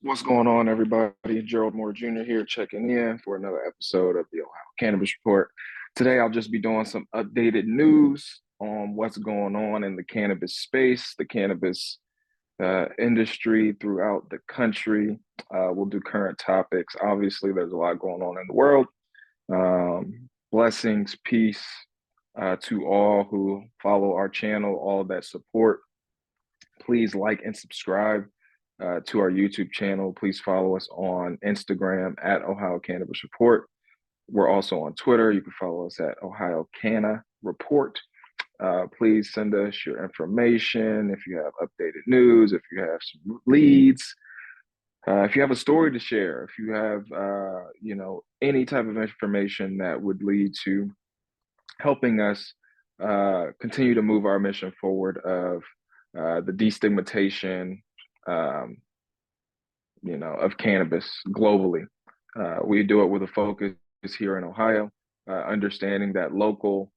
What's going on, everybody? Gerald Moore Jr. here, checking in for another episode of the Ohio Cannabis Report. Today, I'll just be doing some updated news on what's going on in the cannabis space, the cannabis industry throughout the country. We'll do current topics. Obviously, there's a lot going on in the world. Blessings, peace to all who follow our channel, all that support. Please like and subscribe to our YouTube channel. Please follow us on Instagram at Ohio Cannabis Report. We're also on Twitter. You can follow us at Ohio Canna Report. Please send us your information if you have updated news, if you have some leads, if you have a story to share, if you have any type of information that would lead to helping us continue to move our mission forward of the destigmatization of cannabis globally. We do it with a focus here in Ohio, understanding that local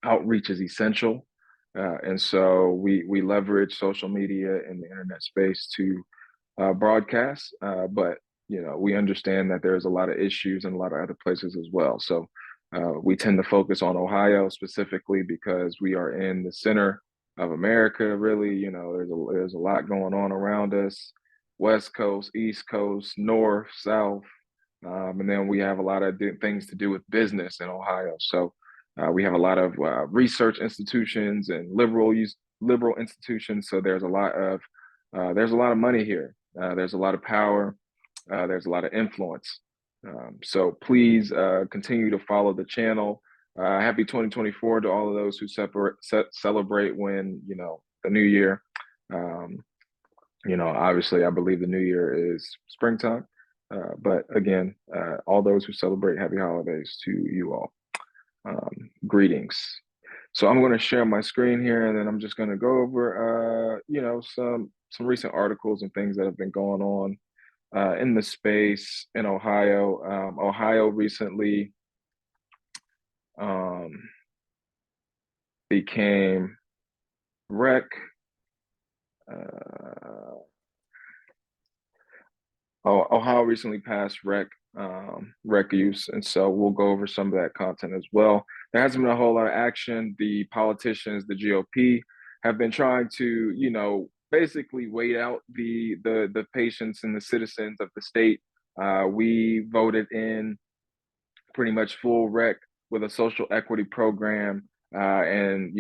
outreach is essential. And so we leverage social media and the internet space to broadcast, but we understand that there's a lot of issues in a lot of other places as well. So we tend to focus on Ohio specifically because we are in the center of America. Really, there's a lot going on around us: West Coast, East Coast, North, South, and then we have a lot of things to do with business in Ohio. So we have a lot of research institutions and liberal institutions. So there's a lot of money here. There's a lot of power. There's a lot of influence. So please continue to follow the channel. Happy 2024 to all of those who celebrate when the new year. Obviously, I believe the new year is springtime. But again, all those who celebrate, happy holidays to you all. Greetings. So I'm going to share my screen here, and then I'm just going to go over, some recent articles and things that have been going on in the space in Ohio. Ohio recently became rec. Ohio recently passed rec use, and so we'll go over some of that content as well. There hasn't been a whole lot of action. The politicians, the GOP, have been trying to, basically wait out the patients and the citizens of the state. We voted in pretty much full rec with a social equity program, and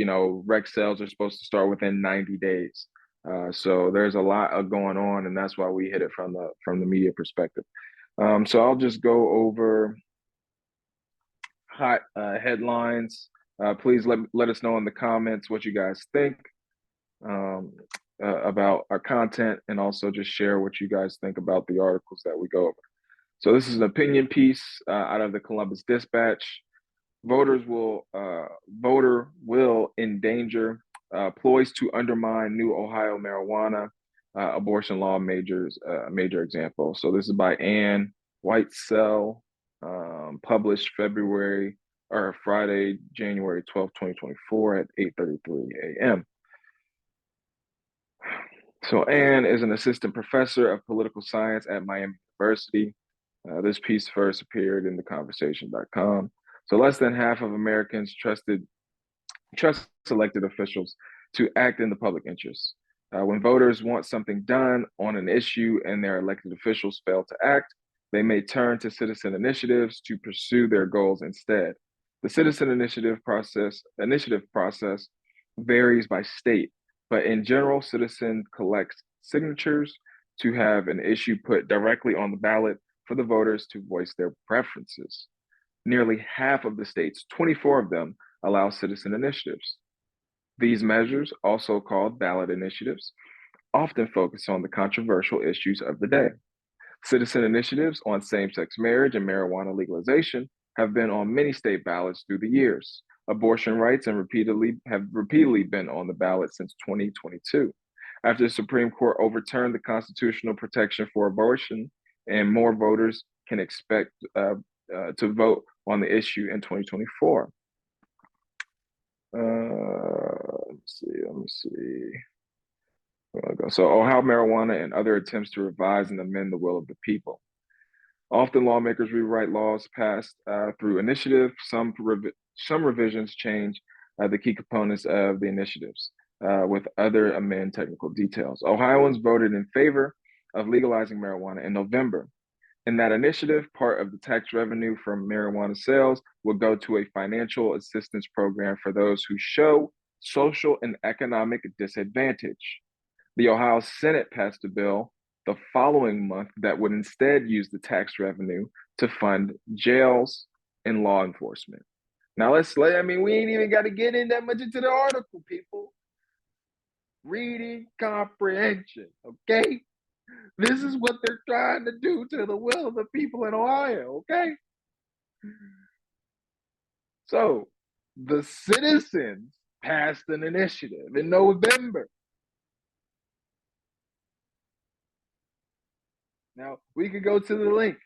rec sales are supposed to start within 90 days. So there's a lot going on, and that's why we hit it from the media perspective. So I'll just go over hot headlines. Please let us know in the comments what you guys think about our content, and also just share what you guys think about the articles that we go over. So this is an opinion piece out of the Columbus Dispatch. Voter will endanger ploys to undermine new Ohio marijuana abortion law major example. So this is by Ann Whitesell, published Friday, January 12th, 2024 at 8:33 a.m. So Ann is an assistant professor of political science at Miami University. This piece first appeared in theconversation.com. So less than half of Americans trust elected officials to act in the public interest. When voters want something done on an issue and their elected officials fail to act, they may turn to citizen initiatives to pursue their goals instead. The citizen initiative process varies by state, but in general, citizens collect signatures to have an issue put directly on the ballot for the voters to voice their preferences. Nearly half of the states, 24 of them, allow citizen initiatives. These measures, also called ballot initiatives, often focus on the controversial issues of the day. Citizen initiatives on same-sex marriage and marijuana legalization have been on many state ballots through the years. Abortion rights have repeatedly been on the ballot since 2022. After the Supreme Court overturned the constitutional protection for abortion, and more voters can expect to vote on the issue in 2024. Let me see. So Ohio marijuana and other attempts to revise and amend the will of the people. Often lawmakers rewrite laws passed through initiative. Some revisions change the key components of the initiatives, with other amend technical details. Ohioans voted in favor of legalizing marijuana in November. In that initiative, part of the tax revenue from marijuana sales will go to a financial assistance program for those who show social and economic disadvantage. The Ohio Senate passed a bill the following month that would instead use the tax revenue to fund jails and law enforcement. Now I mean, we ain't even got to get in that much into the article, people. Reading comprehension, okay? This is what they're trying to do to the will of the people in Ohio, okay? So the citizens passed an initiative in November. Now we could go to the link.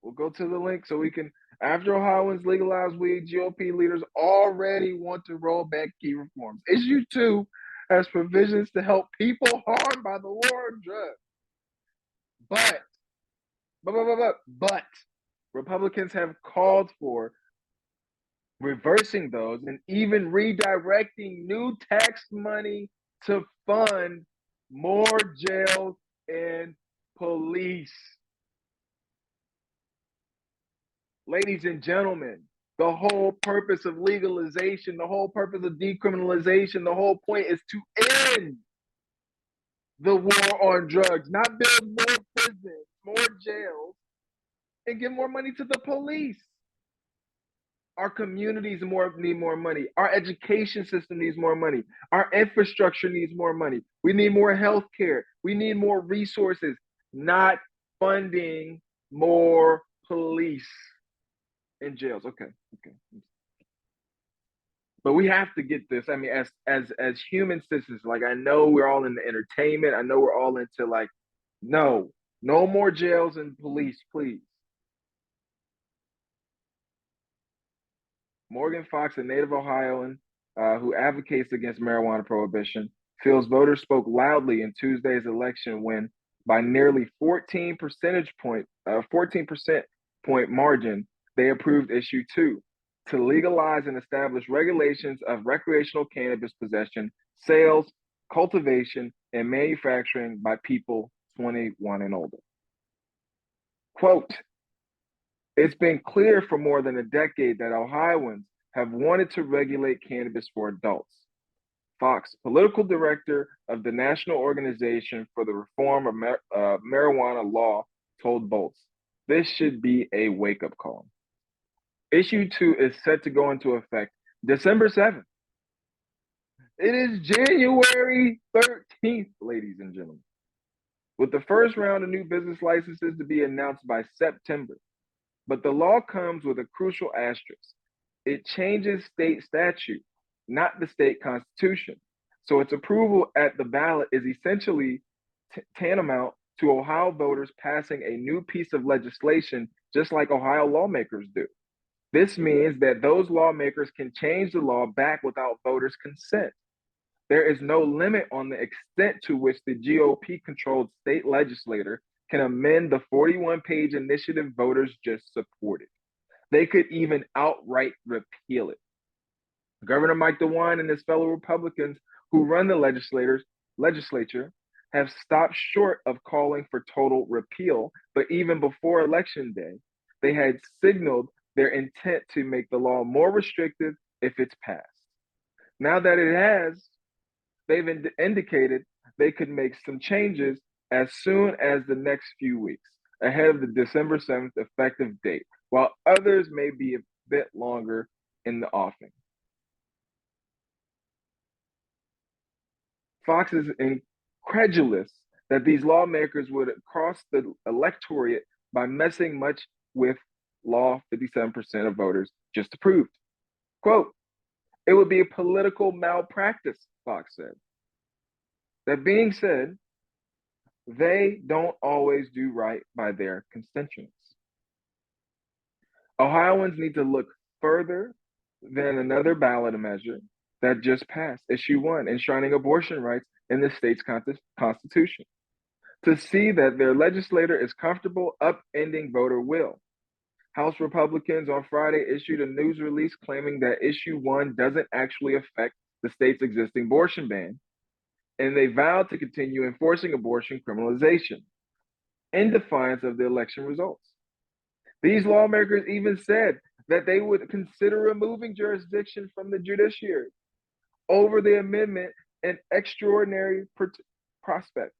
We'll go to the link so we can. After Ohioans legalize weed, GOP leaders already want to roll back key reforms. Issue 2 has provisions to help people harmed by the war on drugs. But Republicans have called for reversing those and even redirecting new tax money to fund more jails and police. Ladies and gentlemen, the whole purpose of legalization, the whole purpose of decriminalization, the whole point is to end the war on drugs, not build more prisons, more jails, and give more money to the police. Our communities need more money. Our education system needs more money. Our infrastructure needs more money. We need more health care. We need more resources, not funding more police and jails. Okay. But we have to get this. I mean, as human citizens, like I know we're all into entertainment. I know we're all into like, no more jails and police, please. Morgan Fox, a native Ohioan who advocates against marijuana prohibition, feels voters spoke loudly in Tuesday's election when, by nearly 14% point margin, they approved issue 2 to legalize and establish regulations of recreational cannabis possession, sales, cultivation, and manufacturing by people 21 and older. Quote, it's been clear for more than a decade that Ohioans have wanted to regulate cannabis for adults. Fox, political director of the National Organization for the Reform of Marijuana Law, told Bolts, this should be a wake-up call. Issue 2 is set to go into effect December 7th. It is January 13th, ladies and gentlemen, with the first round of new business licenses to be announced by September. But the law comes with a crucial asterisk. It changes state statute, not the state constitution. So its approval at the ballot is essentially tantamount to Ohio voters passing a new piece of legislation, just like Ohio lawmakers do. This means that those lawmakers can change the law back without voters' consent. There is no limit on the extent to which the GOP-controlled state legislator can amend the 41-page initiative voters just supported. They could even outright repeal it. Governor Mike DeWine and his fellow Republicans who run the legislature have stopped short of calling for total repeal, but even before Election Day, they had signaled their intent to make the law more restrictive if it's passed. Now that it has, they've indicated they could make some changes as soon as the next few weeks, ahead of the December 7th effective date, while others may be a bit longer in the offing. Fox is incredulous that these lawmakers would cross the electorate by messing much with law 57% of voters just approved. Quote, it would be a political malpractice, Fox said. That being said, they don't always do right by their constituents. Ohioans need to look further than another ballot measure that just passed, issue 1, enshrining abortion rights in the state's constitution, to see that their legislator is comfortable upending voter will. House Republicans on Friday issued a news release claiming that issue 1 doesn't actually affect the state's existing abortion ban, and they vowed to continue enforcing abortion criminalization in defiance of the election results. These lawmakers even said that they would consider removing jurisdiction from the judiciary over the amendment, an extraordinary prospect.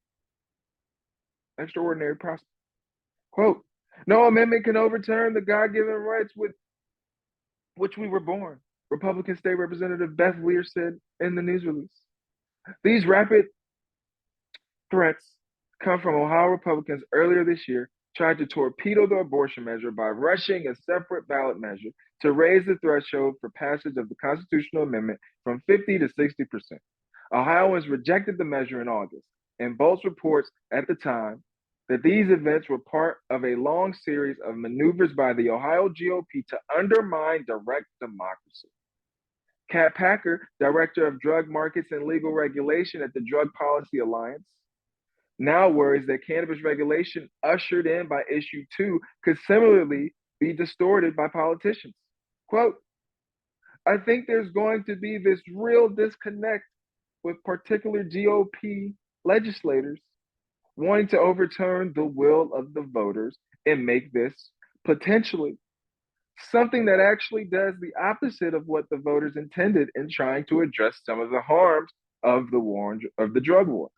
Extraordinary prospect. Quote, no amendment can overturn the God-given rights with which we were born, Republican State Representative Beth Lear said in the news release. These rapid threats come from Ohio Republicans earlier this year tried to torpedo the abortion measure by rushing a separate ballot measure to raise the threshold for passage of the constitutional amendment from 50 to 60%. Ohioans rejected the measure in August, and Bolt's reports at the time that these events were part of a long series of maneuvers by the Ohio GOP to undermine direct democracy. Kat Packer, director of drug markets and legal regulation at the Drug Policy Alliance, now worries that cannabis regulation ushered in by issue 2 could similarly be distorted by politicians. Quote, I think there's going to be this real disconnect with particular GOP legislators wanting to overturn the will of the voters and make this potentially something that actually does the opposite of what the voters intended in trying to address some of the harms of the drug war.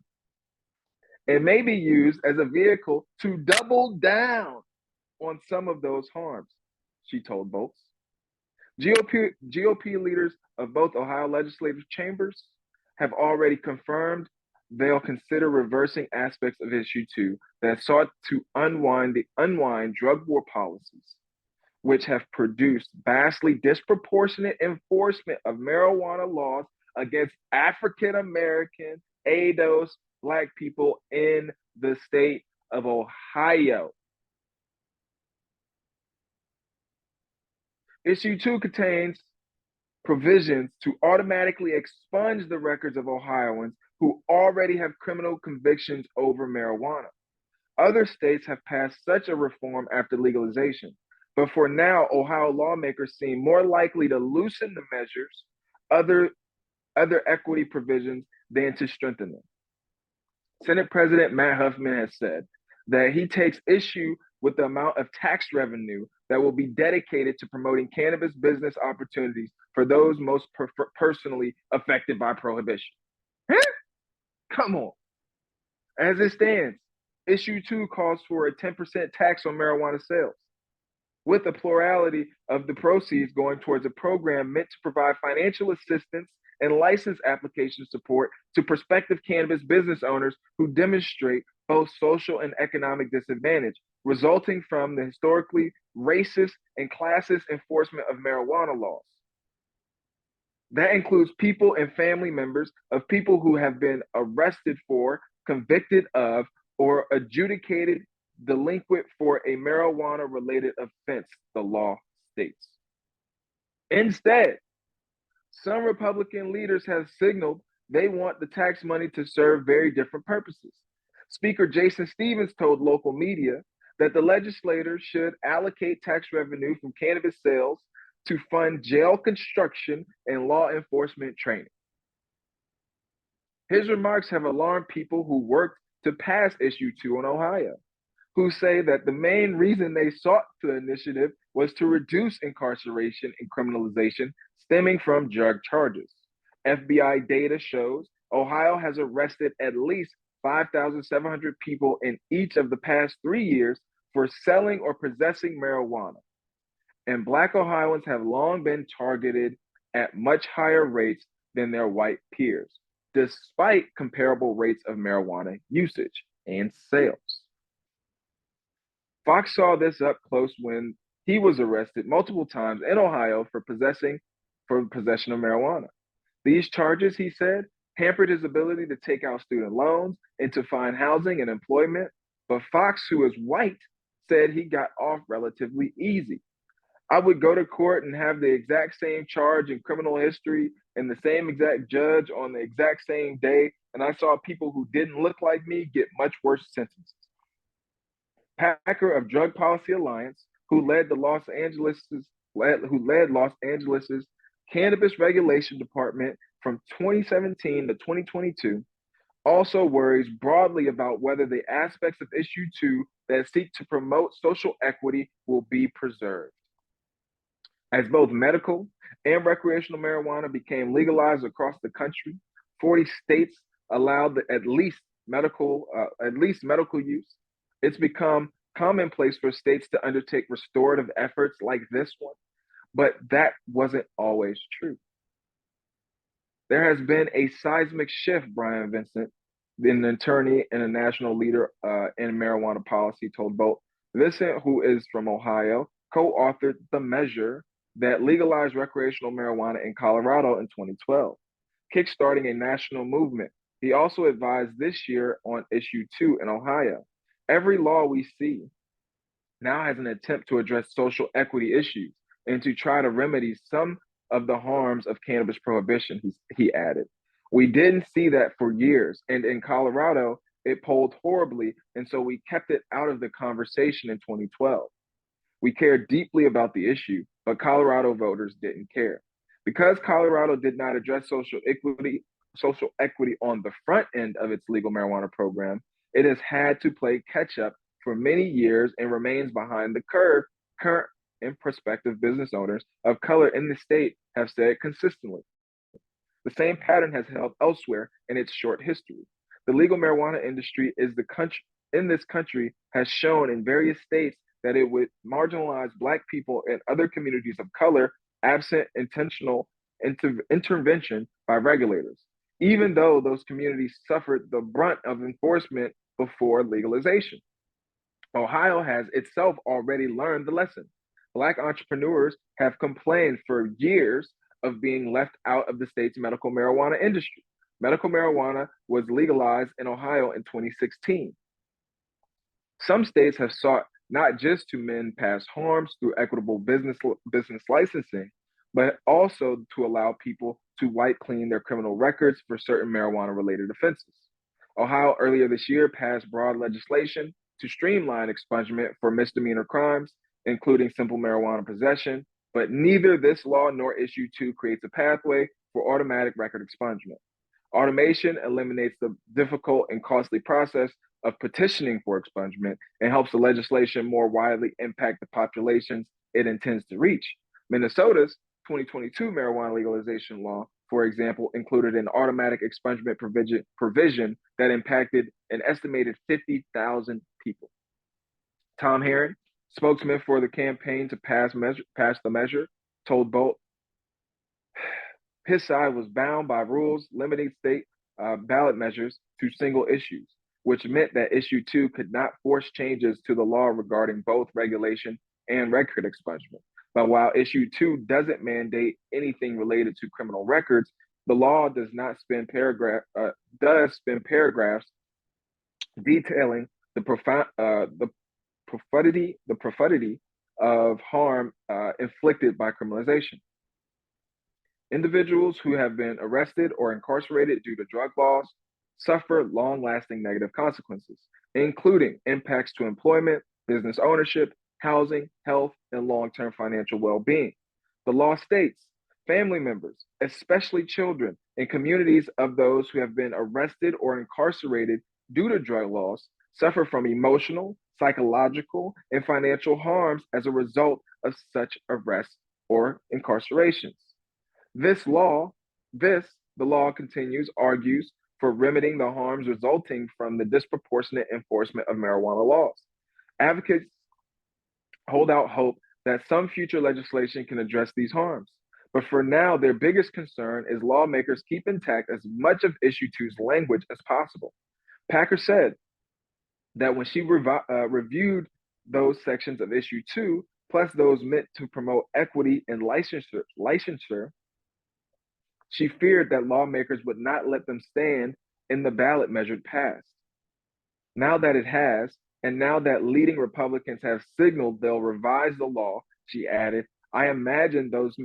It may be used as a vehicle to double down on some of those harms, she told Bolts. GOP leaders of both Ohio legislative chambers have already confirmed they'll consider reversing aspects of issue 2 that sought to unwind drug war policies, which have produced vastly disproportionate enforcement of marijuana laws against African American, ADOS, Black people in the state of Ohio. Issue 2 contains provisions to automatically expunge the records of Ohioans who already have criminal convictions over marijuana. Other states have passed such a reform after legalization, but for now, Ohio lawmakers seem more likely to loosen the measures, other equity provisions, than to strengthen them. Senate President Matt Huffman has said that he takes issue with the amount of tax revenue that will be dedicated to promoting cannabis business opportunities for those most personally affected by prohibition. Come on. As it stands, issue 2 calls for a 10% tax on marijuana sales, with a plurality of the proceeds going towards a program meant to provide financial assistance and license application support to prospective cannabis business owners who demonstrate both social and economic disadvantage resulting from the historically racist and classist enforcement of marijuana laws. That includes people and family members of people who have been arrested for, convicted of, or adjudicated delinquent for a marijuana-related offense, the law states. Instead, some Republican leaders have signaled they want the tax money to serve very different purposes. Speaker Jason Stevens told local media that the legislators should allocate tax revenue from cannabis sales to fund jail construction and law enforcement training. His remarks have alarmed people who worked to pass issue 2 in Ohio, who say that the main reason they sought the initiative was to reduce incarceration and criminalization stemming from drug charges. FBI data shows Ohio has arrested at least 5,700 people in each of the past 3 years for selling or possessing marijuana. And Black Ohioans have long been targeted at much higher rates than their white peers, despite comparable rates of marijuana usage and sales. Fox saw this up close when he was arrested multiple times in Ohio for possession of marijuana. These charges, he said, hampered his ability to take out student loans and to find housing and employment. But Fox, who is white, said he got off relatively easy. I would go to court and have the exact same charge and criminal history and the same exact judge on the exact same day. And I saw people who didn't look like me get much worse sentences. Packer of Drug Policy Alliance, who led Los Angeles's Cannabis Regulation Department from 2017 to 2022, also worries broadly about whether the aspects of issue 2 that seek to promote social equity will be preserved. As both medical and recreational marijuana became legalized across the country, 40 states allowed at least medical use. It's become commonplace for states to undertake restorative efforts like this one, but that wasn't always true. There has been a seismic shift, Brian Vincent, an attorney and a national leader in marijuana policy, told Bolt. Vincent, who is from Ohio, co-authored the measure that legalized recreational marijuana in Colorado in 2012, kickstarting a national movement. He also advised this year on issue 2 in Ohio. Every law we see now has an attempt to address social equity issues and to try to remedy some of the harms of cannabis prohibition, he added. We didn't see that for years, and in Colorado, it polled horribly, and so we kept it out of the conversation in 2012. We cared deeply about the issue, but Colorado voters didn't care. Because Colorado did not address social equity on the front end of its legal marijuana program, it has had to play catch up for many years and remains behind the curve. Current and prospective business owners of color in the state have said consistently. The same pattern has held elsewhere in its short history. The legal marijuana industry in this country has shown in various states that it would marginalize Black people and other communities of color absent intentional intervention by regulators, even though those communities suffered the brunt of enforcement before legalization. Ohio has itself already learned the lesson. Black entrepreneurs have complained for years of being left out of the state's medical marijuana industry. Medical marijuana was legalized in Ohio in 2016. Some states have sought not just to mend past harms through equitable business licensing, but also to allow people to wipe clean their criminal records for certain marijuana-related offenses. Ohio earlier this year passed broad legislation to streamline expungement for misdemeanor crimes, including simple marijuana possession, but neither this law nor issue 2 creates a pathway for automatic record expungement. Automation eliminates the difficult and costly process of petitioning for expungement and helps the legislation more widely impact the populations it intends to reach. Minnesota's 2022 marijuana legalization law, for example, included an automatic expungement provision that impacted an estimated 50,000 people. Tom Herron, spokesman for the campaign to pass the measure, told Bolt his side was bound by rules limiting state ballot measures to single issues, which meant that issue 2 could not force changes to the law regarding both regulation and record expungement. But while issue 2 doesn't mandate anything related to criminal records, the law does spend paragraphs detailing the profundity of harm inflicted by criminalization. Individuals who have been arrested or incarcerated due to drug laws suffer long-lasting negative consequences, including impacts to employment, business ownership, housing, health, and long-term financial well-being. The law states family members, especially children, and communities of those who have been arrested or incarcerated due to drug laws suffer from emotional, psychological, and financial harms as a result of such arrests or incarcerations. The law continues, argues for remedying the harms resulting from the disproportionate enforcement of marijuana laws. Advocates hold out hope that some future legislation can address these harms. But for now, their biggest concern is lawmakers keep intact as much of issue 2's language as possible. Packer said that when she reviewed those sections of issue 2, plus those meant to promote equity and licensure, she feared that lawmakers would not let them stand in the ballot measure passed. Now that it has, And now that leading Republicans have signaled they'll revise the law, she added, I imagine those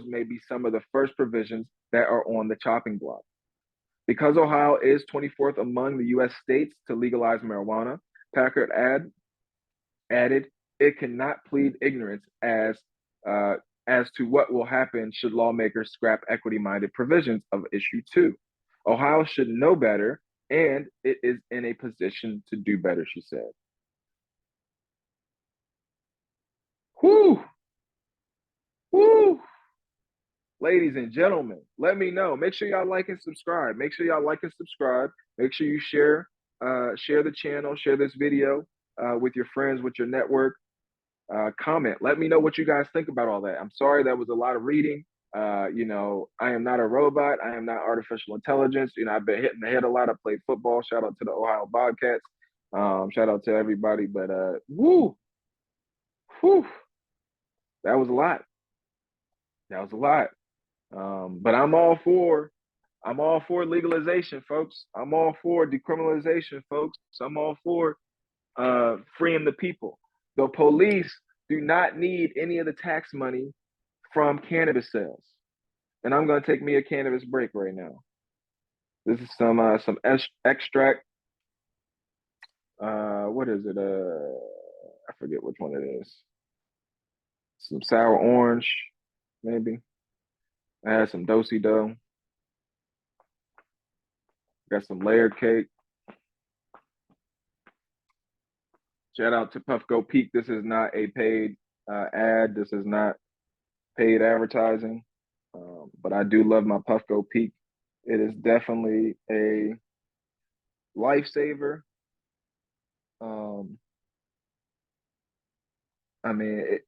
may be some of the first provisions that are on the chopping block. Because Ohio is 24th among the U.S. states to legalize marijuana, Packard added, it cannot plead ignorance uh, as to what will happen should lawmakers scrap equity-minded provisions of issue 2. Ohio should know better, and it is in a position to do better, she said. Whoo! Whoo! Ladies and gentlemen, let me know. Make sure y'all like and subscribe. Make sure y'all like and subscribe. Make sure you share the channel, share this video with your friends, with your network. Comment. Let me know what you guys think about all that. I'm sorry that was a lot of reading. I am not a robot. I am not artificial intelligence. I've been hitting the head a lot. I played football. Shout out to the Ohio Bobcats. Shout out to everybody. But whoo, that was a lot. That was a lot. But I'm all for legalization, folks. I'm all for decriminalization, folks. I'm all for freeing the people. The police do not need any of the tax money from cannabis sales. And I'm going to take me a cannabis break right now. This is some extract. What is it? I forget which one it is. Some sour orange, maybe. I had some do-si dough. Got some layered cake. Shout out to Puffco Peak. This is not a paid ad. This is not paid advertising. But I do love my Puffco Peak. It is definitely a lifesaver. I mean,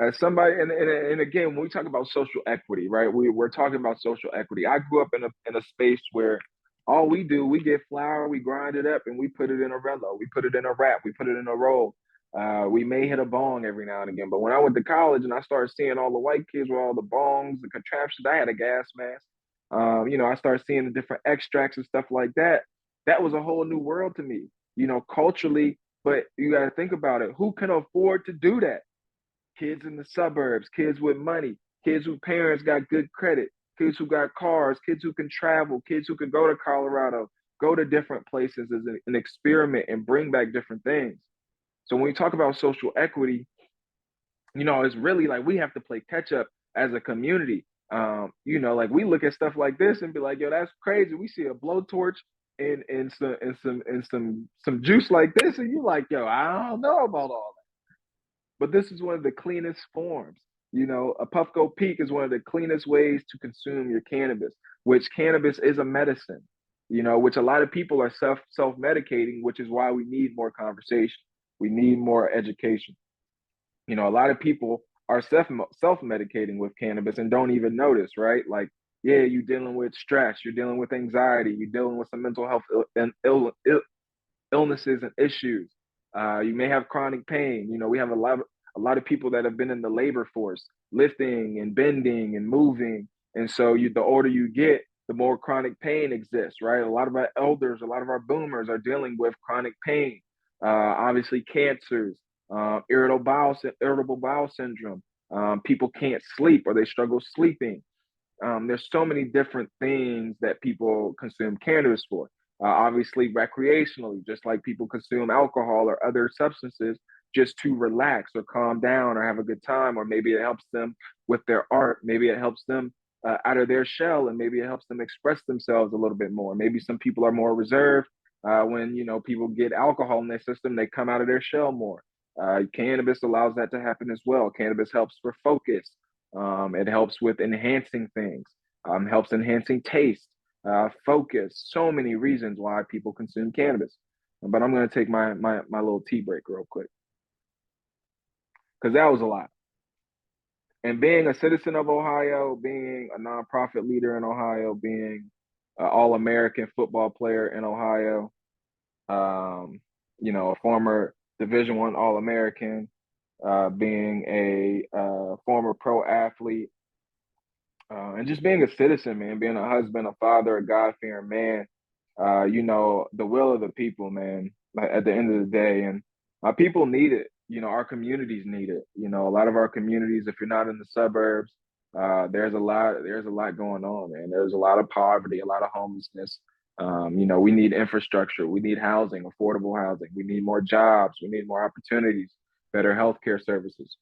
as somebody, and again, when we talk about social equity, right? We're talking about social equity. I grew up in a space where all we get flour, we grind it up, and we put it in a Relo, we put it in a wrap, we put it in a roll. We may hit a bong every now and again, but when I went to college and I started seeing all the white kids with all the bongs, the contraptions, I had a gas mask. I started seeing the different extracts and stuff like that. That was a whole new world to me, culturally. But you got to think about it. Who can afford to do that? Kids in the suburbs, kids with money, kids whose parents got good credit, kids who got cars, kids who can travel, kids who can go to Colorado, go to different places as an experiment and bring back different things. So when we talk about social equity, it's really like we have to play catch up as a community. Like we look at stuff like this and be like, yo, that's crazy. We see a blowtorch and some juice like this, and you like, yo, I don't know about all that. But this is one of the cleanest forms. A Puffco Peak is one of the cleanest ways to consume your cannabis, which cannabis is a medicine, which a lot of people are self-medicating, which is why we need more conversation. We need more education. A lot of people are self-medicating with cannabis and don't even notice, right? Like, yeah, you're dealing with stress, you're dealing with anxiety, you're dealing with some mental health illnesses and issues. You may have chronic pain. We have a lot of people that have been in the labor force, lifting and bending and moving. And so the older you get, the more chronic pain exists, right? A lot of our elders, a lot of our boomers are dealing with chronic pain. Obviously, cancers, irritable bowel syndrome. People can't sleep or they struggle sleeping. There's so many different things that people consume cannabis for. Obviously, recreationally, just like people consume alcohol or other substances just to relax or calm down or have a good time, or maybe it helps them with their art. Maybe it helps them out of their shell, and maybe it helps them express themselves a little bit more. Maybe some people are more reserved. When people get alcohol in their system, they come out of their shell more. Cannabis allows that to happen as well. Cannabis helps for focus. It helps with enhancing things. Helps enhancing taste, focus. So many reasons why people consume cannabis. But I'm going to take my little tea break real quick because that was a lot. And being a citizen of Ohio, being a nonprofit leader in Ohio, being an All-American football player in Ohio, a former Division I All-American, being a former pro athlete, and just being a citizen, man, being a husband, a father, a God-fearing man. you know, the will of the people, man, like, at the end of the day. And people need it. You know, our communities need it. You know, a lot of our communities, if you're not in the suburbs, there's a lot going on, man. There's a lot of poverty, a lot of homelessness. You know, we need infrastructure, we need housing, affordable housing, we need more jobs, we need more opportunities, better healthcare services.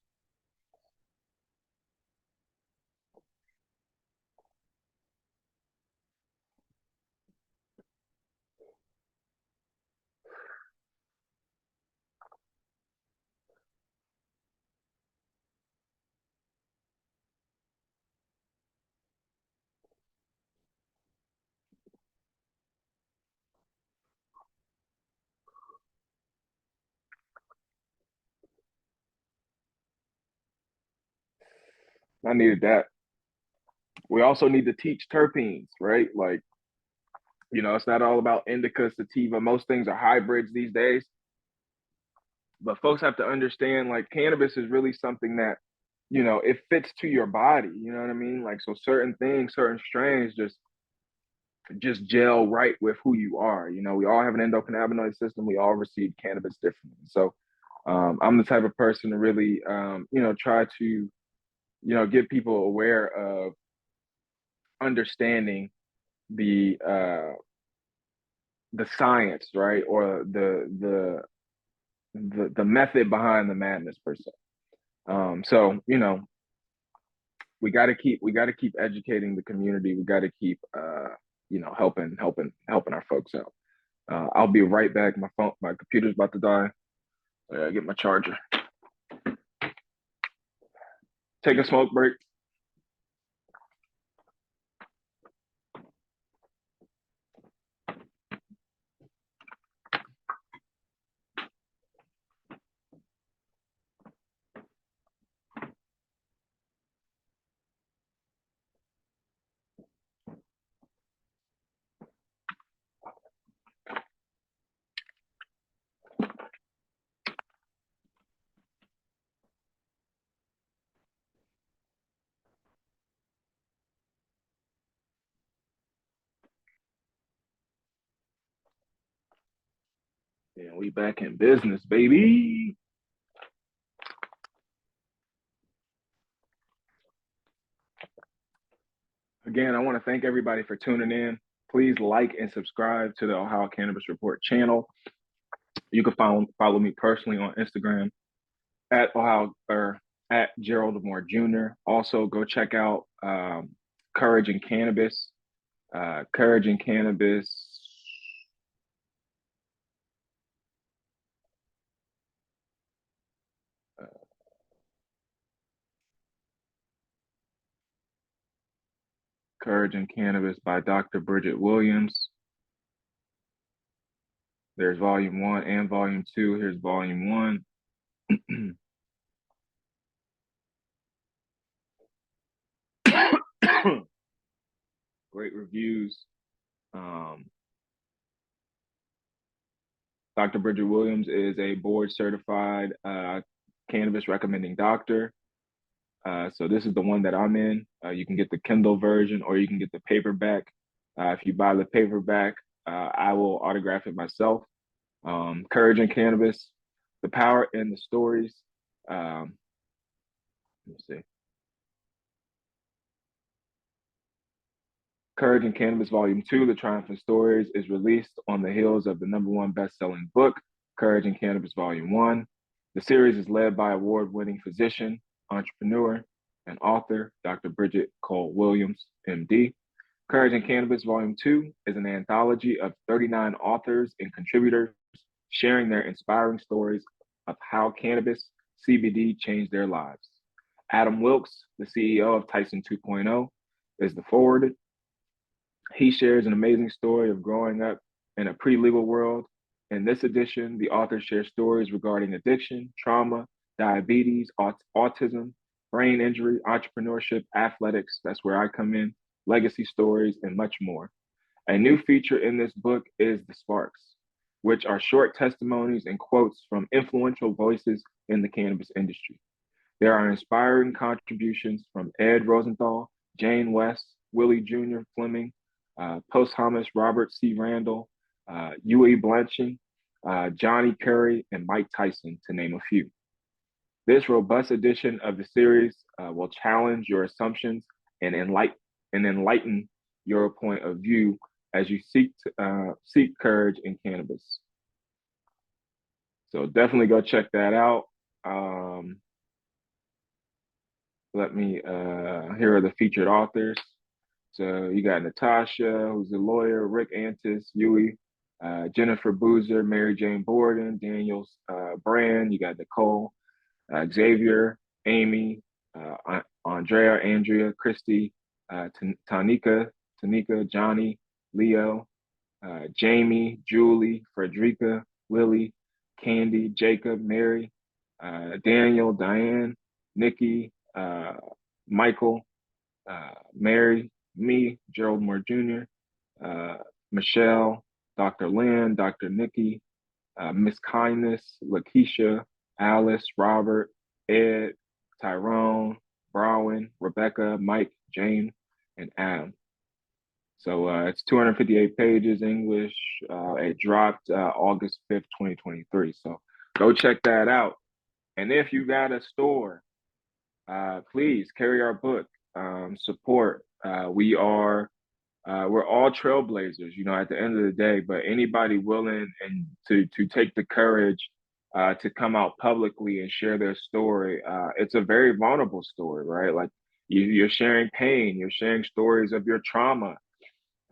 I needed that. We also need to teach terpenes, right? Like, you know, it's not all about indica, sativa. Most things are hybrids these days, but folks have to understand like cannabis is really something that, you know, it fits to your body. You know what I mean? Like, so certain things, certain strains just gel right with who you are. You know, we all have an endocannabinoid system. We all receive cannabis differently. So I'm the type of person to really, you know, try to, you know, get people aware of understanding the science, right, or the method behind the madness per se. So you know, we got to keep educating the community. We got to keep you know, helping our folks out. I'll be right back. My computer's about to die. I gotta get my charger. Take a smoke break. Yeah, we back in business, baby. Again, I want to thank everybody for tuning in. Please like and subscribe to the Ohio Cannabis Report channel. You can follow me personally on Instagram at Ohio or at Gerald Moore Jr. Also, go check out Courage and Cannabis. Courage and Cannabis. Uh, Courage and Cannabis by Dr. Bridget Williams. There's volume one and volume two. Here's volume one. Great reviews. Um, Dr. Bridget Williams is a board certified cannabis recommending doctor. So this is the one that I'm in. You can get the Kindle version or you can get the paperback. If you buy the paperback, I will autograph it myself. Courage and Cannabis, the power in the stories. Let me see. Courage and Cannabis Volume 2, The Triumphant Stories, is released on the heels of the number one best-selling book, Courage and Cannabis Volume 1. The series is led by award-winning physician, entrepreneur, and author, Dr. Bridget Cole Williams, MD. Courage and Cannabis Volume 2 is an anthology of 39 authors and contributors sharing their inspiring stories of how cannabis CBD changed their lives. Adam Wilkes, the CEO of Tyson 2.0, is the forward. He shares an amazing story of growing up in a pre legal world. In this edition, the author shares stories regarding addiction, trauma, diabetes, autism, brain injury, entrepreneurship, athletics. That's where I come in, legacy stories, and much more. A new feature in this book is the Sparks, which are short testimonies and quotes from influential voices in the cannabis industry. There are inspiring contributions from Ed Rosenthal, Jane West, Willie Jr. Fleming, Posthumous Robert C. Randall, Huey Blanching, Johnny Curry, and Mike Tyson, to name a few. This robust edition of the series will challenge your assumptions and enlighten your point of view as you seek courage in cannabis. So definitely go check that out. Let me here are the featured authors. So you got Natasha, who's a lawyer, Rick Antis, Huey, Jennifer Boozer, Mary Jane Borden, Daniel Brand. You got Nicole, Xavier, Amy, Andrea, Andrea, Christy, Tanika, Johnny, Leo, Jamie, Julie, Frederica, Willie, Candy, Jacob, Mary, Daniel, Diane, Nikki, Michael, Mary, me, Gerald Moore Jr., Michelle, Dr. Lynn, Dr. Nikki, Miss Kindness, Lakeisha, Alice, Robert, Ed, Tyrone, Browen, Rebecca, Mike, Jane, and Adam. So it's 258 pages, English. It dropped August 5th, 2023. So go check that out. And if you got a store, please carry our book, support. We're all trailblazers, at the end of the day, but anybody willing and to take the courage to come out publicly and share their story, it's a very vulnerable story, right? Like you're sharing pain, you're sharing stories of your trauma,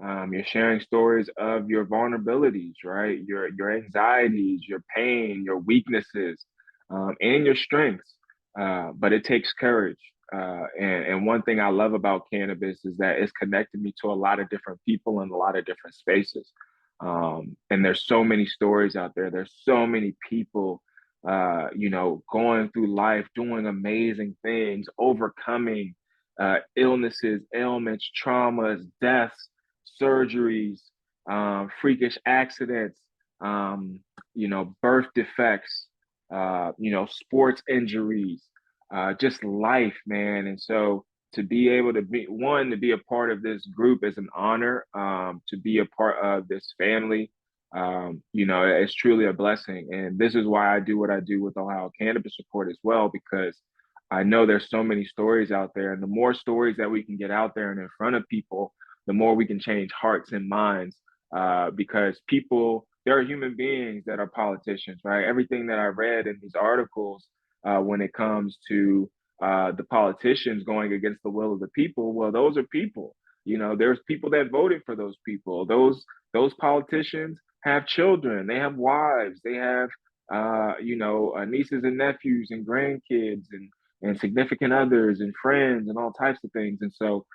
you're sharing stories of your vulnerabilities, right? Your anxieties, your pain, your weaknesses, and your strengths. But it takes courage. And one thing I love about cannabis is that it's connected me to a lot of different people in a lot of different spaces. And there's so many stories out there. There's so many people, going through life, doing amazing things, overcoming illnesses, ailments, traumas, deaths, surgeries, freakish accidents, birth defects, sports injuries, just life, man. And so to be able to be a part of this group is an honor. To be a part of this family, it's truly a blessing. And this is why I do what I do with Ohio Cannabis Report as well, because I know there's so many stories out there, and the more stories that we can get out there and in front of people, the more we can change hearts and minds. Because there are human beings that are politicians, right? Everything that I read in these articles, when it comes to the politicians going against the will of the people, well, those are people. There's people that voted for those people. Those politicians have children, they have wives, they have nieces and nephews and grandkids and significant others and friends and all types of things. And so,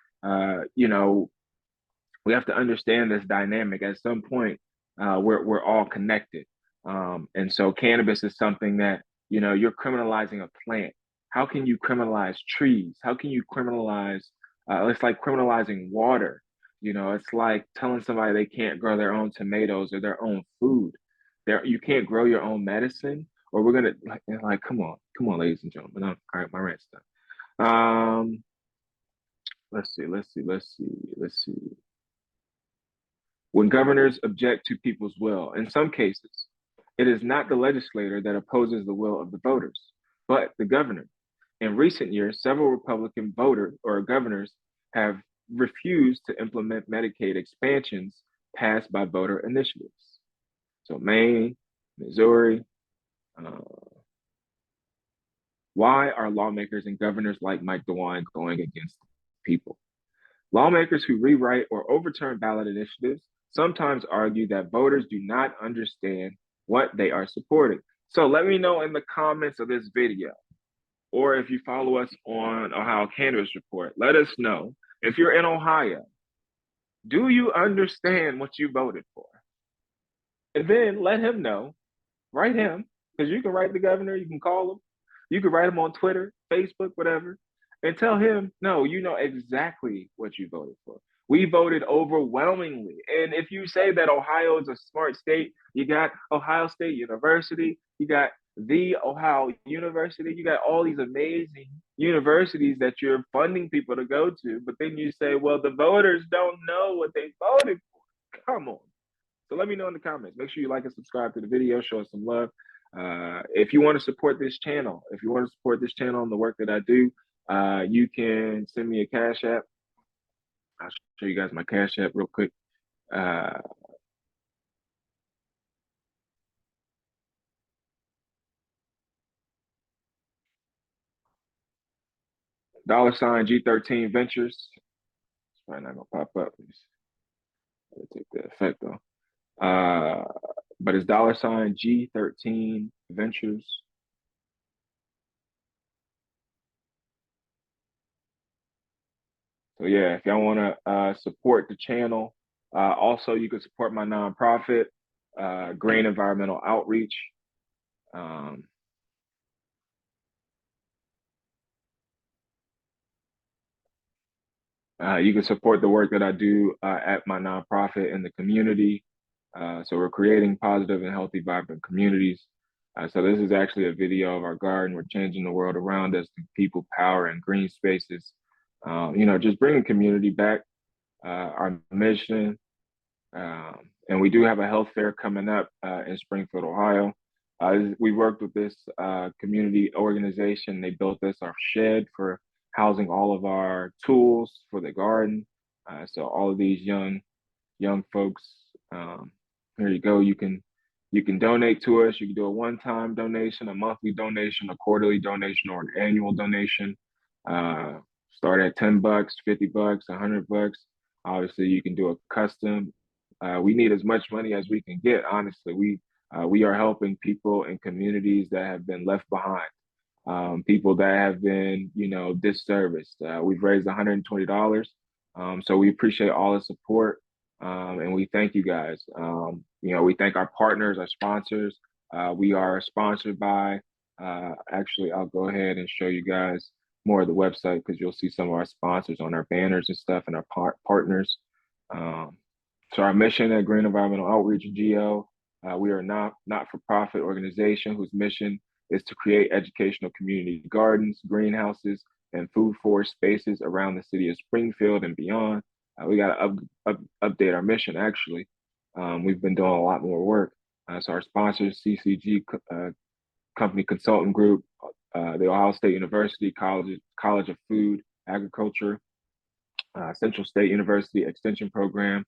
we have to understand this dynamic. At some point, we're all connected. And so cannabis is something that, you're criminalizing a plant. How can you criminalize trees? How can you criminalize, it's like criminalizing water. It's like telling somebody they can't grow their own tomatoes or their own food. You can't grow your own medicine, or we're gonna come on, ladies and gentlemen. All right, my rant's done. Let's see. When governors object to people's will, in some cases, it is not the legislator that opposes the will of the voters, but the governor. In recent years, several Republican voters or governors have refused to implement Medicaid expansions passed by voter initiatives. So Maine, Missouri. Why are lawmakers and governors like Mike DeWine going against people? Lawmakers who rewrite or overturn ballot initiatives sometimes argue that voters do not understand what they are supporting. So let me know in the comments of this video, or if you follow us on Ohio Cannabis Report, let us know, if you're in Ohio, do you understand what you voted for? And then let him know, write him, because you can write the governor, you can call him, you can write him on Twitter, Facebook, whatever, and tell him, no, you know exactly what you voted for. We voted overwhelmingly. And if you say that Ohio is a smart state, you got Ohio State University, you got the Ohio University, you got all these amazing, universities that you're funding people to go to, but then you say, well, the voters don't know what they voted for. Come on. So let me know in the comments. Make sure you like and subscribe to the video. Show us some love. If you want to support this channel, and the work that I do, you can send me a Cash App. I'll show you guys my Cash App real quick. $ G13 Ventures. It's probably not gonna pop up. Let me take that effect though. But it's $G13 Ventures. So yeah, if y'all want to support the channel, also you can support my nonprofit, Green Environmental Outreach. You can support the work that I do at my nonprofit in the community. So we're creating positive and healthy, vibrant communities. So this is actually a video of our garden. We're changing the world around us through people, power, and green spaces. Just bringing community back. Our mission, and we do have a health fair coming up in Springfield, Ohio. We worked with this community organization. They built us our shed for housing all of our tools for the garden. So all of these young folks, here you go. You can donate to us. You can do a one-time donation, a monthly donation, a quarterly donation, or an annual donation. Start at $10, $50, $100. Obviously, you can do a custom. We need as much money as we can get. Honestly, we are helping people in communities that have been left behind, people that have been, disserviced. We've raised $120. So we appreciate all the support, and we thank you guys. We thank our partners, our sponsors. We are sponsored by. Actually, I'll go ahead and show you guys more of the website because you'll see some of our sponsors on our banners and stuff, and our partners. So our mission at Green Environmental Outreach, GO, we are a not-for-profit organization whose mission is to create educational community gardens, greenhouses, and food forest spaces around the city of Springfield and beyond. We got to update our mission, actually. We've been doing a lot more work. So our sponsors, CCG Company Consultant Group, the Ohio State University College of Food, Agriculture, Central State University Extension Program,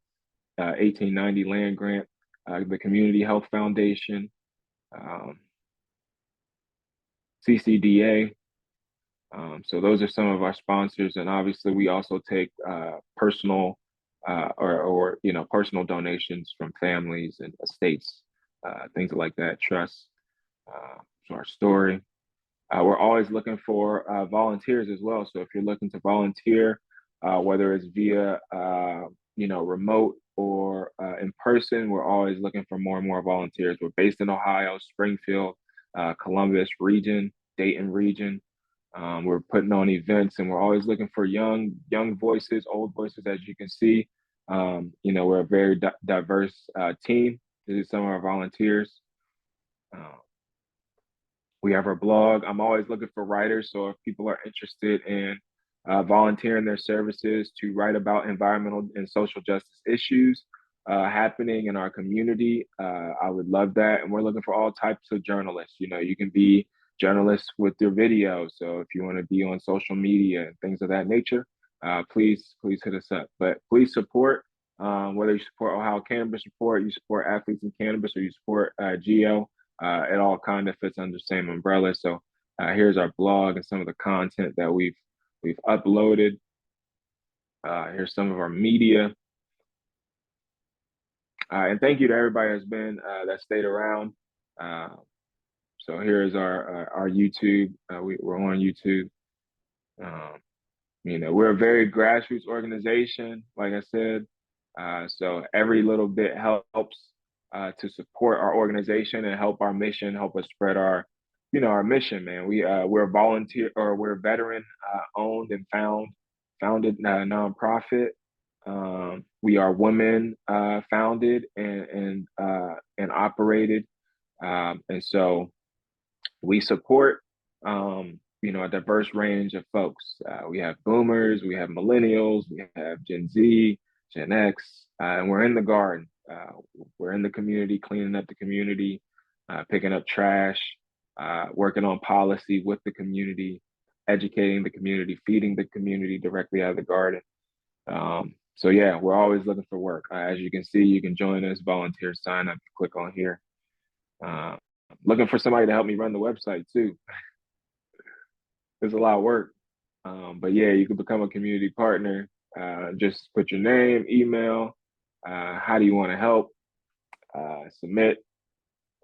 1890 Land Grant, the Community Health Foundation, CCDA. So those are some of our sponsors, and obviously we also take personal personal donations from families and estates, things like that, trusts. So our story. We're always looking for volunteers as well. So if you're looking to volunteer, whether it's via remote or in person, we're always looking for more and more volunteers. We're based in Ohio, Springfield, Columbus region, Dayton region. We're putting on events, and we're always looking for young voices, old voices, as you can see. We're a very diverse team. This is some of our volunteers. We have our blog. I'm always looking for writers. So if people are interested in volunteering their services to write about environmental and social justice issues happening in our community, I would love that. And we're looking for all types of journalists. You can be journalists with your video. So if you want to be on social media and things of that nature, please hit us up. But please support, whether you support Ohio Cannabis Report, you support Athletes in Cannabis, or you support GO. It all kind of fits under the same umbrella. So here's our blog and some of the content that we've uploaded. Here's some of our media. And thank you to everybody that stayed around. So here's our YouTube. We're on YouTube. We're a very grassroots organization, like I said. So every little bit helps to support our organization and help our mission, help us spread our mission, man. We're a volunteer, or we're a veteran owned and founded nonprofit. We are women founded and operated, and so we support a diverse range of folks. We have boomers, we have millennials, we have Gen Z, Gen X, and we're in the garden. We're in the community, cleaning up the community, picking up trash, working on policy with the community, educating the community, feeding the community directly out of the garden. So yeah, we're always looking for work. As you can see, you can join us, volunteer, sign up, click on here. Uh, Looking for somebody to help me run the website too. It's a lot of work. But yeah, you can become a community partner. Just put your name, email, how do you want to help, submit,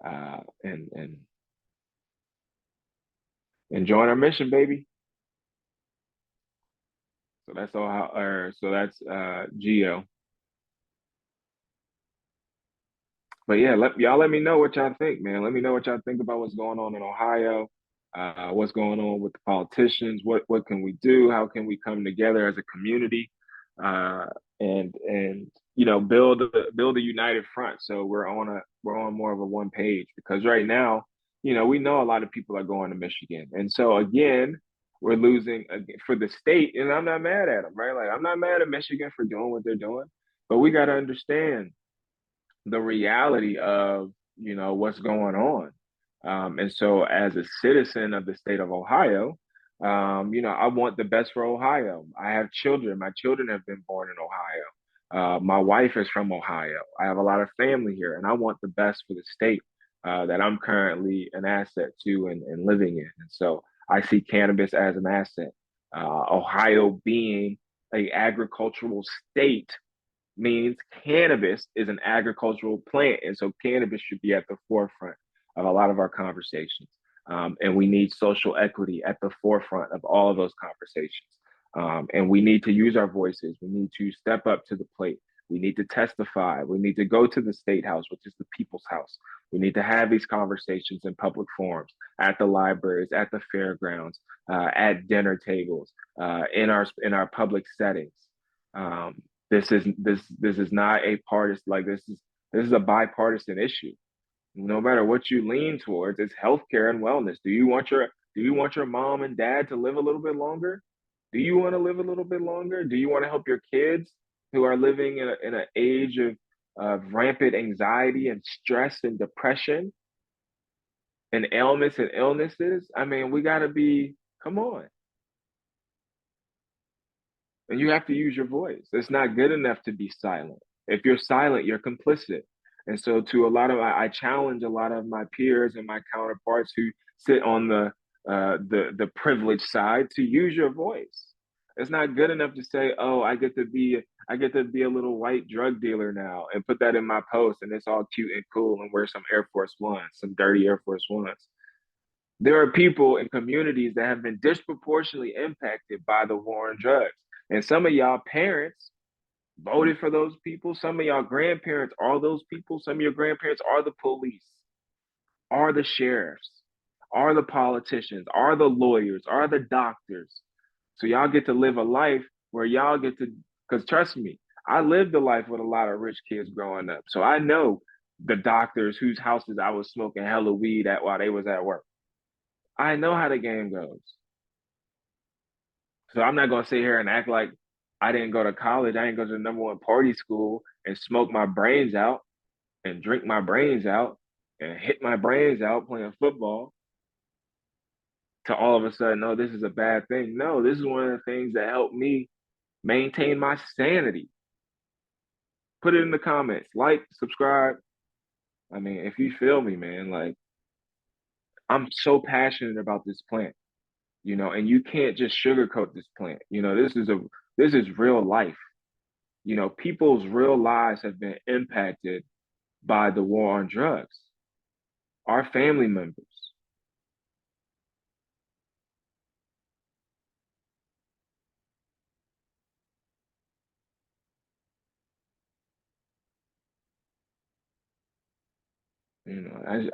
and join our mission, baby. So that's all. So that's Geo. But yeah, let me know what y'all think, man. Let me know what y'all think about what's going on in Ohio. What's going on with the politicians? What can we do? How can we come together as a community, uh, and build a united front? So we're on more of a one page, because right now, we know a lot of people are going to Michigan, and so again, we're losing for the state. And I'm not mad at them, right? Like, I'm not mad at Michigan for doing what they're doing, but we got to understand the reality of what's going on. And so as a citizen of the state of Ohio, I want the best for Ohio. I have children. My children have been born in Ohio. My wife is from Ohio. I have a lot of family here, and I want the best for the state that I'm currently an asset to and living in. And so I see cannabis as an asset. Ohio being a agricultural state means cannabis is an agricultural plant. And so cannabis should be at the forefront of a lot of our conversations. And we need social equity at the forefront of all of those conversations. And we need to use our voices. We need to step up to the plate. We need to testify. We need to go to the state house, which is the people's house. We need to have these conversations in public forums, at the libraries, at the fairgrounds, at dinner tables, in our public settings. Um, this is not a partisan, like, this is a bipartisan issue. No matter what you lean towards, it's healthcare and wellness. Do you want your mom and dad to live a little bit longer? Do you want to live a little bit longer? Do you want to help your kids who are living in an age of rampant anxiety and stress and depression and ailments and illnesses? I mean, we got to be, come on. And you have to use your voice. It's not good enough to be silent. If you're silent, you're complicit. And so, to a lot of, I challenge a lot of my peers and my counterparts who sit on the privileged side to use your voice. It's not good enough to say, "Oh, I get to be a little white drug dealer now," and put that in my post, and it's all cute and cool, and wear some Air Force Ones, some dirty Air Force Ones. There are people in communities that have been disproportionately impacted by the war on drugs. And some of y'all parents voted for those people. Some of y'all grandparents are those people. Some of your grandparents are the police, are the sheriffs, are the politicians, are the lawyers, are the doctors. So y'all get to live a life where y'all get to, because trust me, I lived a life with a lot of rich kids growing up. So I know the doctors whose houses I was smoking hella weed at while they was at work. I know how the game goes. So I'm not gonna sit here and act like I didn't go to college. I didn't go to the number one party school and smoke my brains out and drink my brains out and hit my brains out playing football to all of a sudden, no, this is a bad thing. No, this is one of the things that helped me maintain my sanity. Put it in the comments, like, subscribe. I mean, if you feel me, man, like, I'm so passionate about this plant, and you can't just sugarcoat this plant. This is real life. People's real lives have been impacted by the war on drugs. Our family members.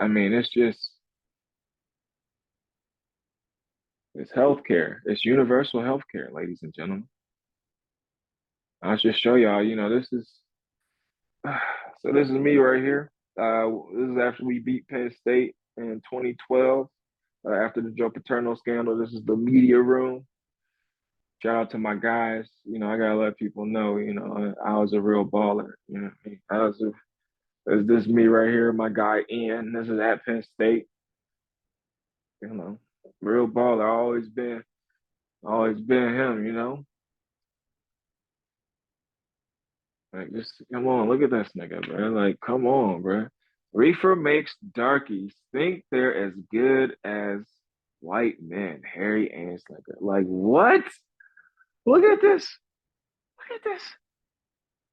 I mean, it's healthcare. It's universal healthcare, ladies and gentlemen. I'll just show y'all. This is so. This is me right here. This is after we beat Penn State in 2012. after the Joe Paterno scandal. This is the media room. Shout out to my guys. I gotta let people know. I was a real baller. What I mean? Is this me right here? My guy Ian. This is at Penn State. You know, real baller. Always been him. Like, just come on, look at this nigga, bro. Like, come on, bro. Reefer makes darkies think they're as good as white men. Harry Anslinger. Like, what? Look at this. Look at this.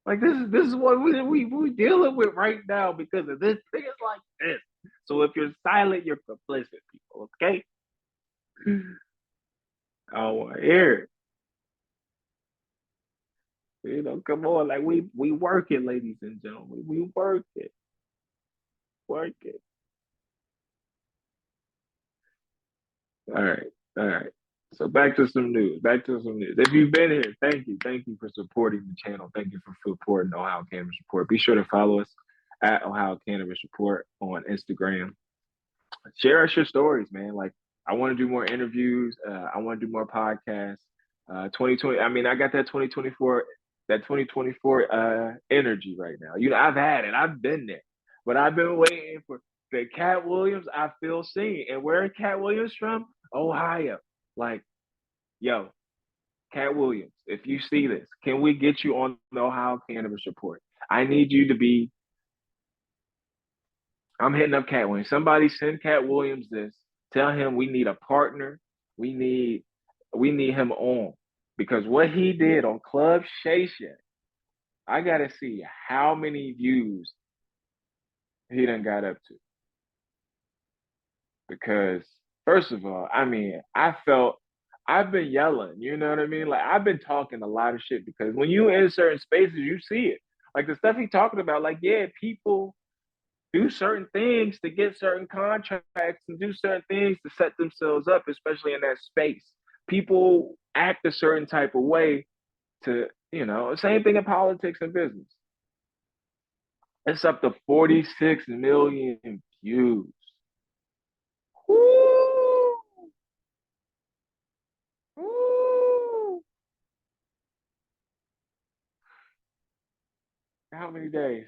Like, this is what we dealing with right now because of this thing is like this. So if you're silent, you're complicit, people. Okay. Oh, here. Come on. Like we work it, ladies and gentlemen. We work it. Work it. All right. All right. So back to some news. Back to some news. If you've been here, thank you. Thank you for supporting the channel. Thank you for supporting Ohio Cannabis Report. Be sure to follow us at Ohio Cannabis Report on Instagram. Share us your stories, man. Like, I want to do more interviews. I want to do more podcasts. 2020. I mean, I got that 2024 energy right now. I've had it. I've been there, but I've been waiting for the Cat Williams. I feel seen. And where is Cat Williams from? Ohio. Like, yo, Cat Williams, if you see this, can we get you on the Ohio Cannabis Report? I need you to be. I'm hitting up Cat Williams. Somebody send Cat Williams this. Tell him we need a partner. We need him on because what he did on Club Shay Shay, I gotta see how many views he done got up to. Because first of all, I mean, I've been yelling, you know what I mean? Like I've been talking a lot of shit because when you in certain spaces, you see it. Like the stuff he talking about, like, yeah, people do certain things to get certain contracts and do certain things to set themselves up, especially in that space. People act a certain type of way to, same thing in politics and business. It's up to 46 million views. Woo! Woo! How many days?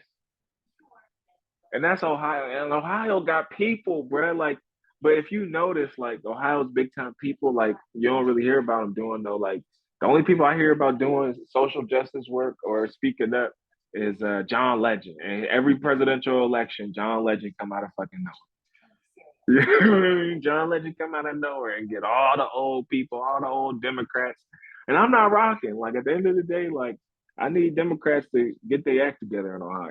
And that's Ohio. And Ohio got people, bro. Like, but if you notice, like Ohio's big time people, like you don't really hear about them doing though. Like the only people I hear about doing social justice work or speaking up is John Legend. And every presidential election, John Legend come out of fucking nowhere. You know what I mean? John Legend come out of nowhere and get all the old people, all the old Democrats. And I'm not rocking. Like at the end of the day, like I need Democrats to get their act together in Ohio.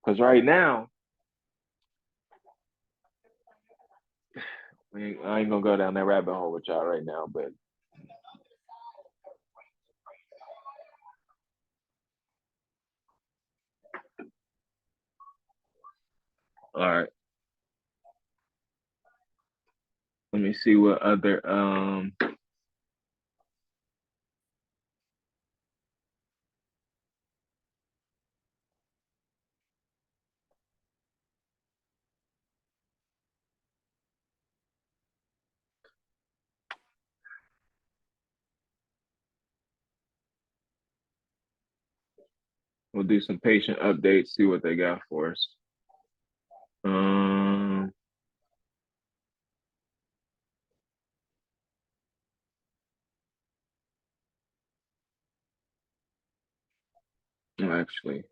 Because right now, I ain't gonna go down that rabbit hole with y'all right now, but all right. Let me see what other we'll do some patient updates, see what they got for us. Um actually.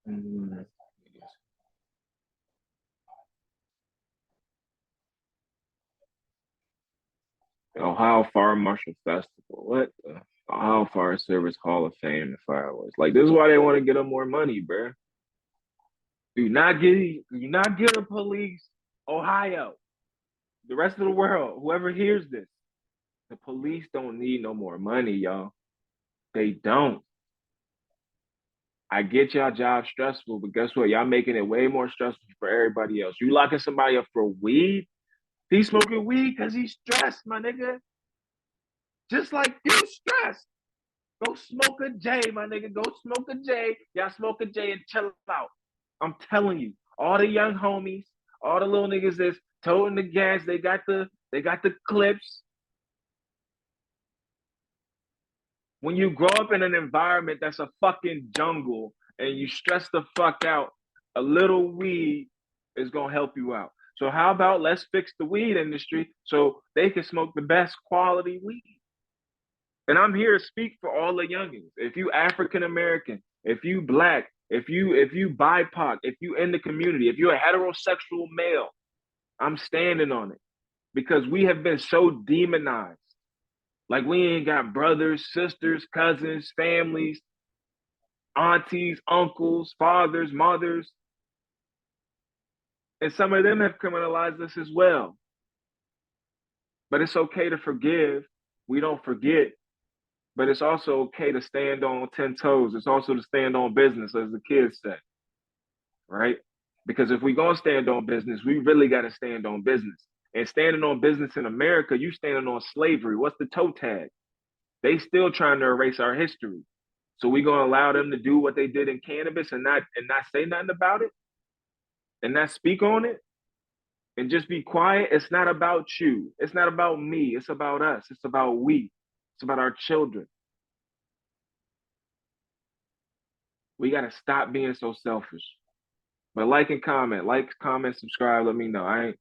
mm, Ohio Fire Marshal Festival. What the Ohio Fire Service Hall of Fame and fireworks. Like this is why they want to get them more money, bro. Do not get the police, Ohio, the rest of the world, whoever hears this. The police don't need no more money, y'all. They don't. I get y'all job stressful, but guess what? Y'all making it way more stressful for everybody else. You locking somebody up for weed? He's smoking weed because he's stressed, my nigga. Just like you stressed. Go smoke a J, my nigga. Go smoke a J. Y'all smoke a J and chill out. I'm telling you, all the young homies, all the little niggas that's toting the gas, they got the clips. When you grow up in an environment that's a fucking jungle and you stress the fuck out, a little weed is gonna help you out. So how about let's fix the weed industry so they can smoke the best quality weed? And I'm here to speak for all the youngins. If you African American, if you black, if you BIPOC, if you in the community, if you're a heterosexual male, I'm standing on it because we have been so demonized. Like we ain't got brothers, sisters, cousins, families, aunties, uncles, fathers, mothers, and some of them have criminalized us as well. But it's okay to forgive. We don't forget. But it's also okay to stand on 10 toes. It's also to stand on business, as the kids say, right? Because if we're going to stand on business, we really got to stand on business. And standing on business in America, you standing on slavery. What's the toe tag? They still trying to erase our history. So we going to allow them to do what they did in cannabis and not say nothing about it and not speak on it and just be quiet. It's not about you. It's not about me. It's about us. It's about we. It's about our children. We got to stop being so selfish. But like, comment, subscribe. Let me know. I ain't,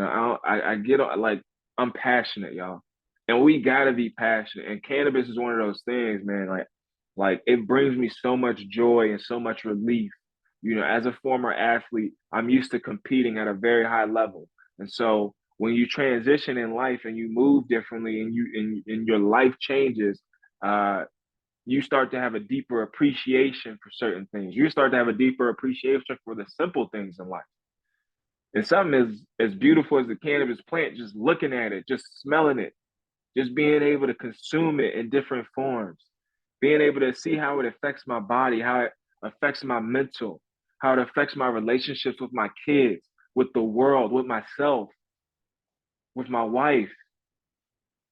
I get like I'm passionate, y'all, and we gotta be passionate. And cannabis is one of those things, man. Like it brings me so much joy and so much relief. As a former athlete, I'm used to competing at a very high level, and so when you transition in life and you move differently and your life changes, uh, you start to have a deeper appreciation for certain things. You start to have a deeper appreciation for the simple things in life. And something as beautiful as the cannabis plant, just looking at it, just smelling it, just being able to consume it in different forms, being able to see how it affects my body, how it affects my mental, how it affects my relationships with my kids, with the world, with myself, with my wife,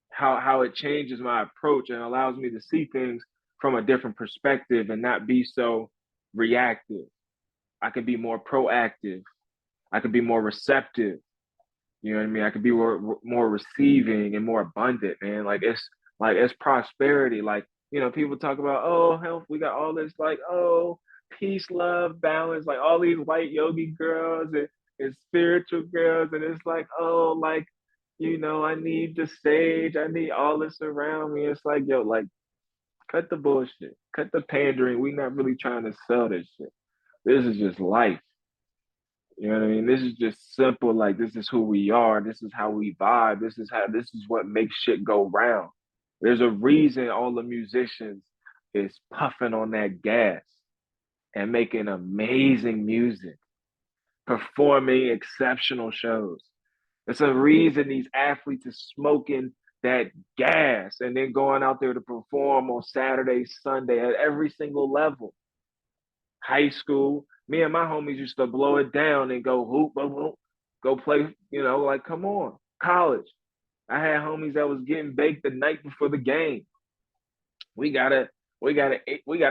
how it changes my approach and allows me to see things from a different perspective and not be so reactive. I can be more proactive. I can be more receptive. You know what I mean? I could be more receiving and more abundant, man. Like it's prosperity. Like, people talk about, oh, health, we got all this, like, oh, peace, love, balance, like all these white yogi girls and spiritual girls, and it's like, oh, like, I need the sage, I need all this around me. It's like, yo, like, cut the bullshit, cut the pandering. We not really trying to sell this shit. This is just life. You know what I mean? This is just simple. Like, this is who we are. This is how we vibe. This is what makes shit go round. There's a reason all the musicians is puffing on that gas and making amazing music, performing exceptional shows. There's a reason these athletes are smoking that gas and then going out there to perform on Saturday, Sunday at every single level. High school, me and my homies used to blow it down and go hoop, boom, boom, go play, like, come on. College, I had homies that was getting baked the night before the game. We got a we got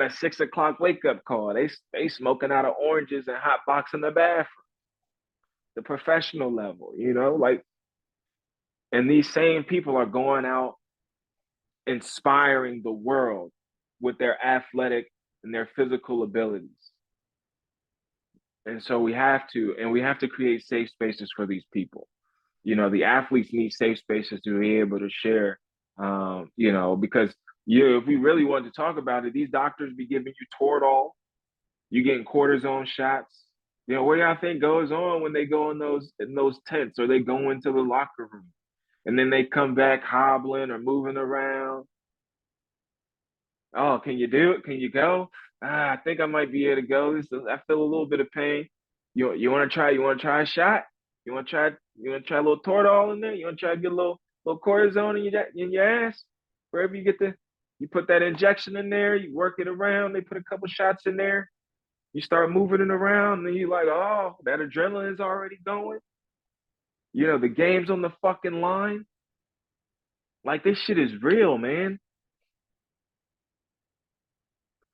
a 6 o'clock wake up call. They smoking out of oranges and hot box in the bathroom. The professional level, like, and these same people are going out inspiring the world with their athletic and their physical abilities. And so we have to create safe spaces for these people. The athletes need safe spaces to be able to share, because if we really want to talk about it, these doctors be giving you Toradol, you getting cortisone shots. What do y'all think goes on when they go in those tents or they go into the locker room and then they come back hobbling or moving around? Oh, can you do it? Can you go? I think I might be able to go. I feel a little bit of pain. You want to try? You want to try a shot? You want to try? You want to try a little Toradol in there? You want to try to get a little cortisone in your ass wherever you get the. You put that injection in there. You work it around. They put a couple shots in there. You start moving it around, and you're like, oh, that adrenaline is already going. The game's on the fucking line. Like this shit is real, man.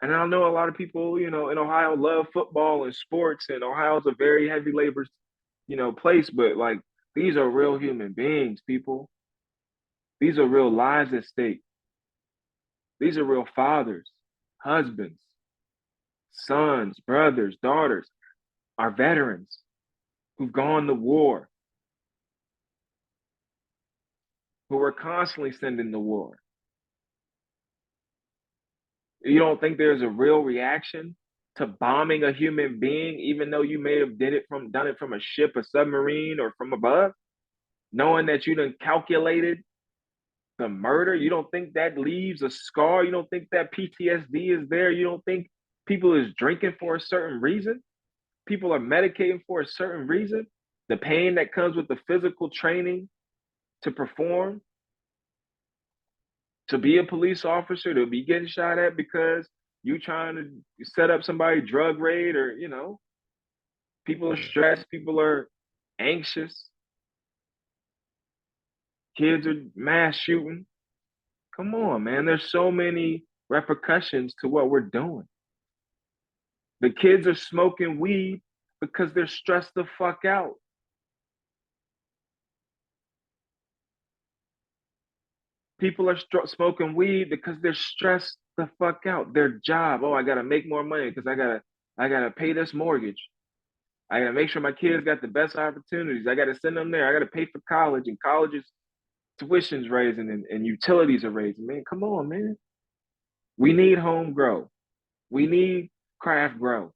And I know a lot of people, in Ohio love football and sports, and Ohio's a very heavy labor, place, but like these are real human beings, people. These are real lives at stake. These are real fathers, husbands, sons, brothers, daughters, our veterans who've gone to war, who are constantly sending to war. You don't think there's a real reaction to bombing a human being, even though you may have done it from a ship, a submarine, or from above, knowing that you done calculated the murder? You don't think that leaves a scar? You don't think that PTSD is there? You don't think people is drinking for a certain reason? People are medicating for a certain reason? The pain that comes with the physical training to perform, to be a police officer, to be getting shot at because you trying to set up somebody drug raid, or people are stressed, people are anxious, kids are mass shooting. Come on, man. There's so many repercussions to what we're doing. The kids are smoking weed because they're stressed the fuck out. People are smoking weed because they're stressed the fuck out. Their job. Oh, I gotta make more money because I gotta pay this mortgage. I gotta make sure my kids got the best opportunities. I gotta send them there. I gotta pay for college, and college's tuition's raising, and utilities are raising. Man, come on, man. We need home grow. We need craft grow.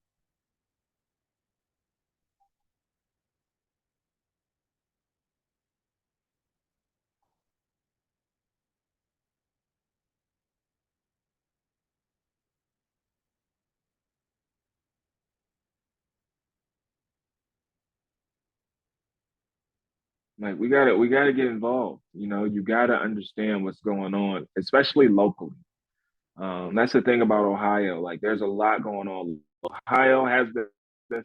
Like we gotta get involved. You gotta understand what's going on, especially locally. That's the thing about Ohio. Like, there's a lot going on. Ohio has been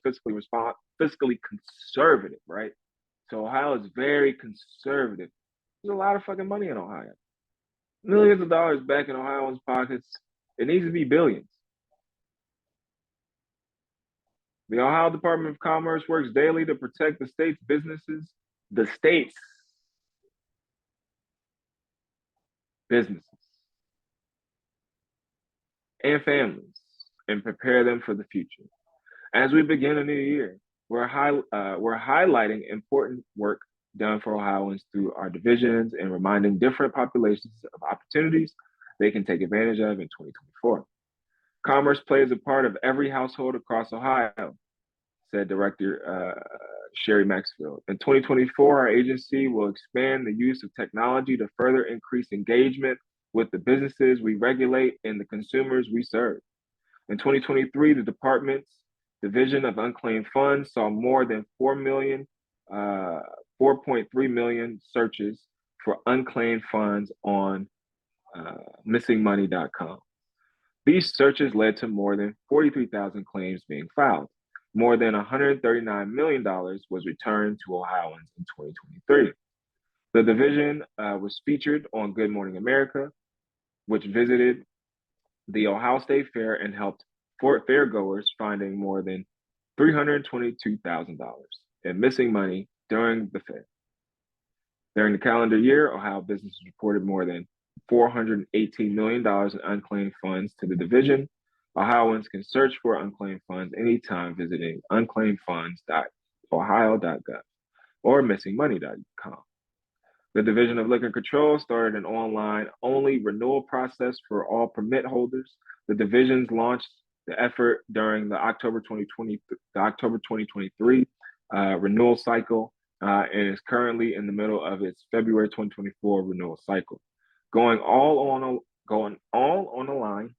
fiscally conservative, right? So Ohio is very conservative. There's a lot of fucking money in Ohio. Millions of dollars back in Ohioans' pockets. It needs to be billions. The Ohio Department of Commerce works daily to protect the state's businesses and families, and prepare them for the future. As we begin a new year, we're highlighting important work done for Ohioans through our divisions and reminding different populations of opportunities they can take advantage of in 2024. Commerce plays a part of every household across Ohio, said Director Sherry Maxfield. In 2024, our agency will expand the use of technology to further increase engagement with the businesses we regulate and the consumers we serve. In 2023, the department's Division of Unclaimed Funds saw more than 4.3 million searches for unclaimed funds on missingmoney.com. These searches led to more than 43,000 claims being filed. More than $139 million was returned to Ohioans in 2023. The division was featured on Good Morning America, which visited the Ohio State Fair and helped fairgoers finding more than $322,000 in missing money during the fair. During the calendar year, Ohio businesses reported more than $418 million in unclaimed funds to the division. Ohioans can search for unclaimed funds anytime visiting unclaimedfunds.ohio.gov or missingmoney.com. The Division of Liquor Control started an online-only renewal process for all permit holders. The divisions launched the effort during the October 2023 renewal cycle, and is currently in the middle of its February 2024 renewal cycle. Going all on the line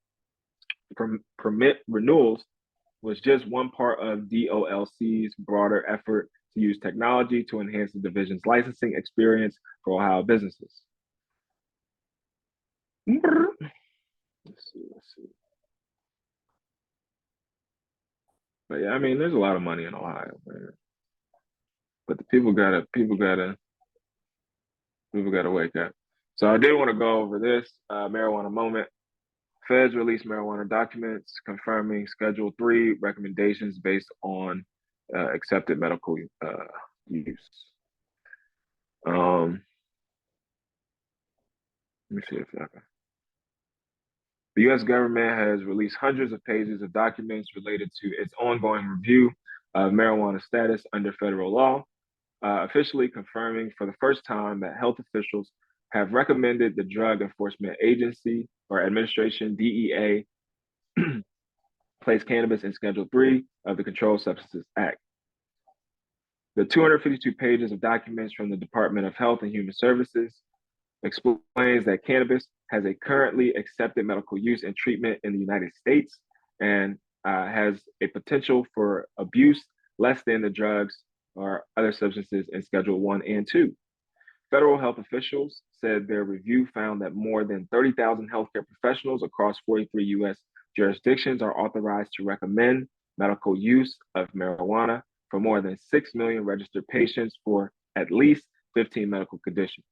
permit renewals was just one part of DOLC's broader effort to use technology to enhance the division's licensing experience for Ohio businesses. Let's see. But yeah, I mean, there's a lot of money in Ohio, man. But the people gotta wake up. So I did want to go over this marijuana moment. Feds released marijuana documents confirming Schedule 3 recommendations based on accepted medical use. Let me see if I can. The U.S. government has released hundreds of pages of documents related to its ongoing review of marijuana status under federal law, officially confirming for the first time that health officials have recommended the Drug Enforcement Agency or Administration, DEA, place cannabis in Schedule 3 of the Controlled Substances Act. The 252 pages of documents from the Department of Health and Human Services explains that cannabis has a currently accepted medical use and treatment in the United States and has a potential for abuse less than the drugs or other substances in Schedule 1 and 2. Federal health officials said their review found that more than 30,000 healthcare professionals across 43 U.S. jurisdictions are authorized to recommend medical use of marijuana for more than 6 million registered patients for at least 15 medical conditions.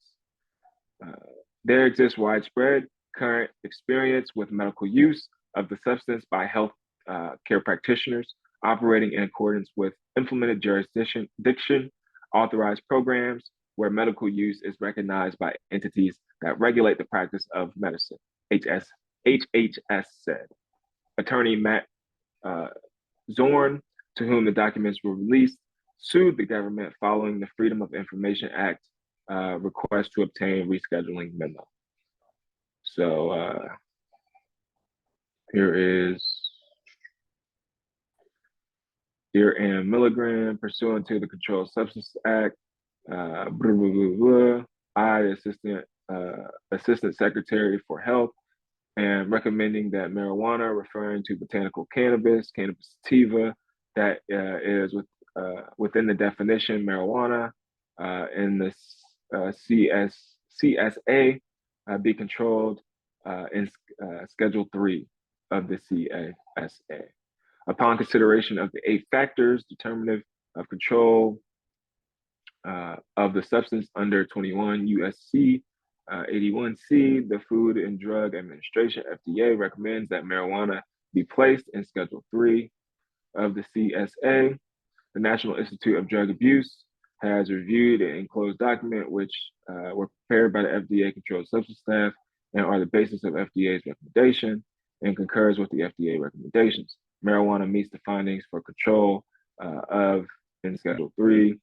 There exists widespread current experience with medical use of the substance by health care practitioners operating in accordance with implemented jurisdiction, authorized programs where medical use is recognized by entities that regulate the practice of medicine, HHS said. Attorney Matt Zorn, to whom the documents were released, sued the government following the Freedom of Information Act request to obtain rescheduling memo. So here in milligram pursuant to the Controlled Substances Act, I, the Assistant Secretary for Health, and recommending that marijuana, referring to botanical cannabis, cannabis sativa, that is within the definition marijuana in the CSA, be controlled in Schedule 3 of the CSA. Upon consideration of the 8 factors determinative of control of the substance under 21 U.S.C. 81C, the Food and Drug Administration, FDA, recommends that marijuana be placed in Schedule 3 of the CSA. The National Institute of Drug Abuse has reviewed an enclosed document which were prepared by the FDA controlled substance staff and are the basis of FDA's recommendation and concurs with the FDA recommendations. Marijuana meets the findings for control of in Schedule 3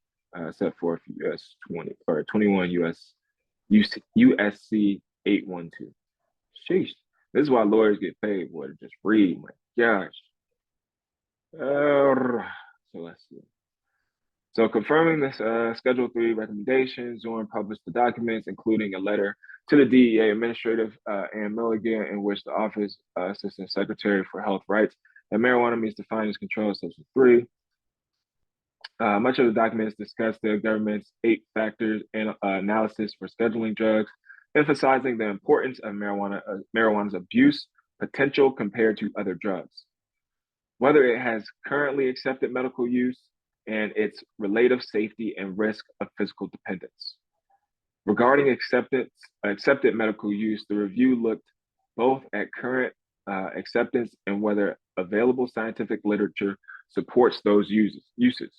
set forth US 20 or 21 USC 812. Sheesh. This is why lawyers get paid, boy, to just read. My gosh. So let's see. So confirming this Schedule 3 recommendations, Zorn published the documents, including a letter to the DEA Administrative Ann Milligan, in which the Office Assistant Secretary for Health writes that marijuana meets the findings control Section 3. Much of the documents discuss the government's 8 factors and analysis for scheduling drugs, emphasizing the importance of marijuana's abuse potential compared to other drugs, whether it has currently accepted medical use, and its relative safety and risk of physical dependence. Regarding accepted medical use, the review looked both at current acceptance and whether available scientific literature supports those uses.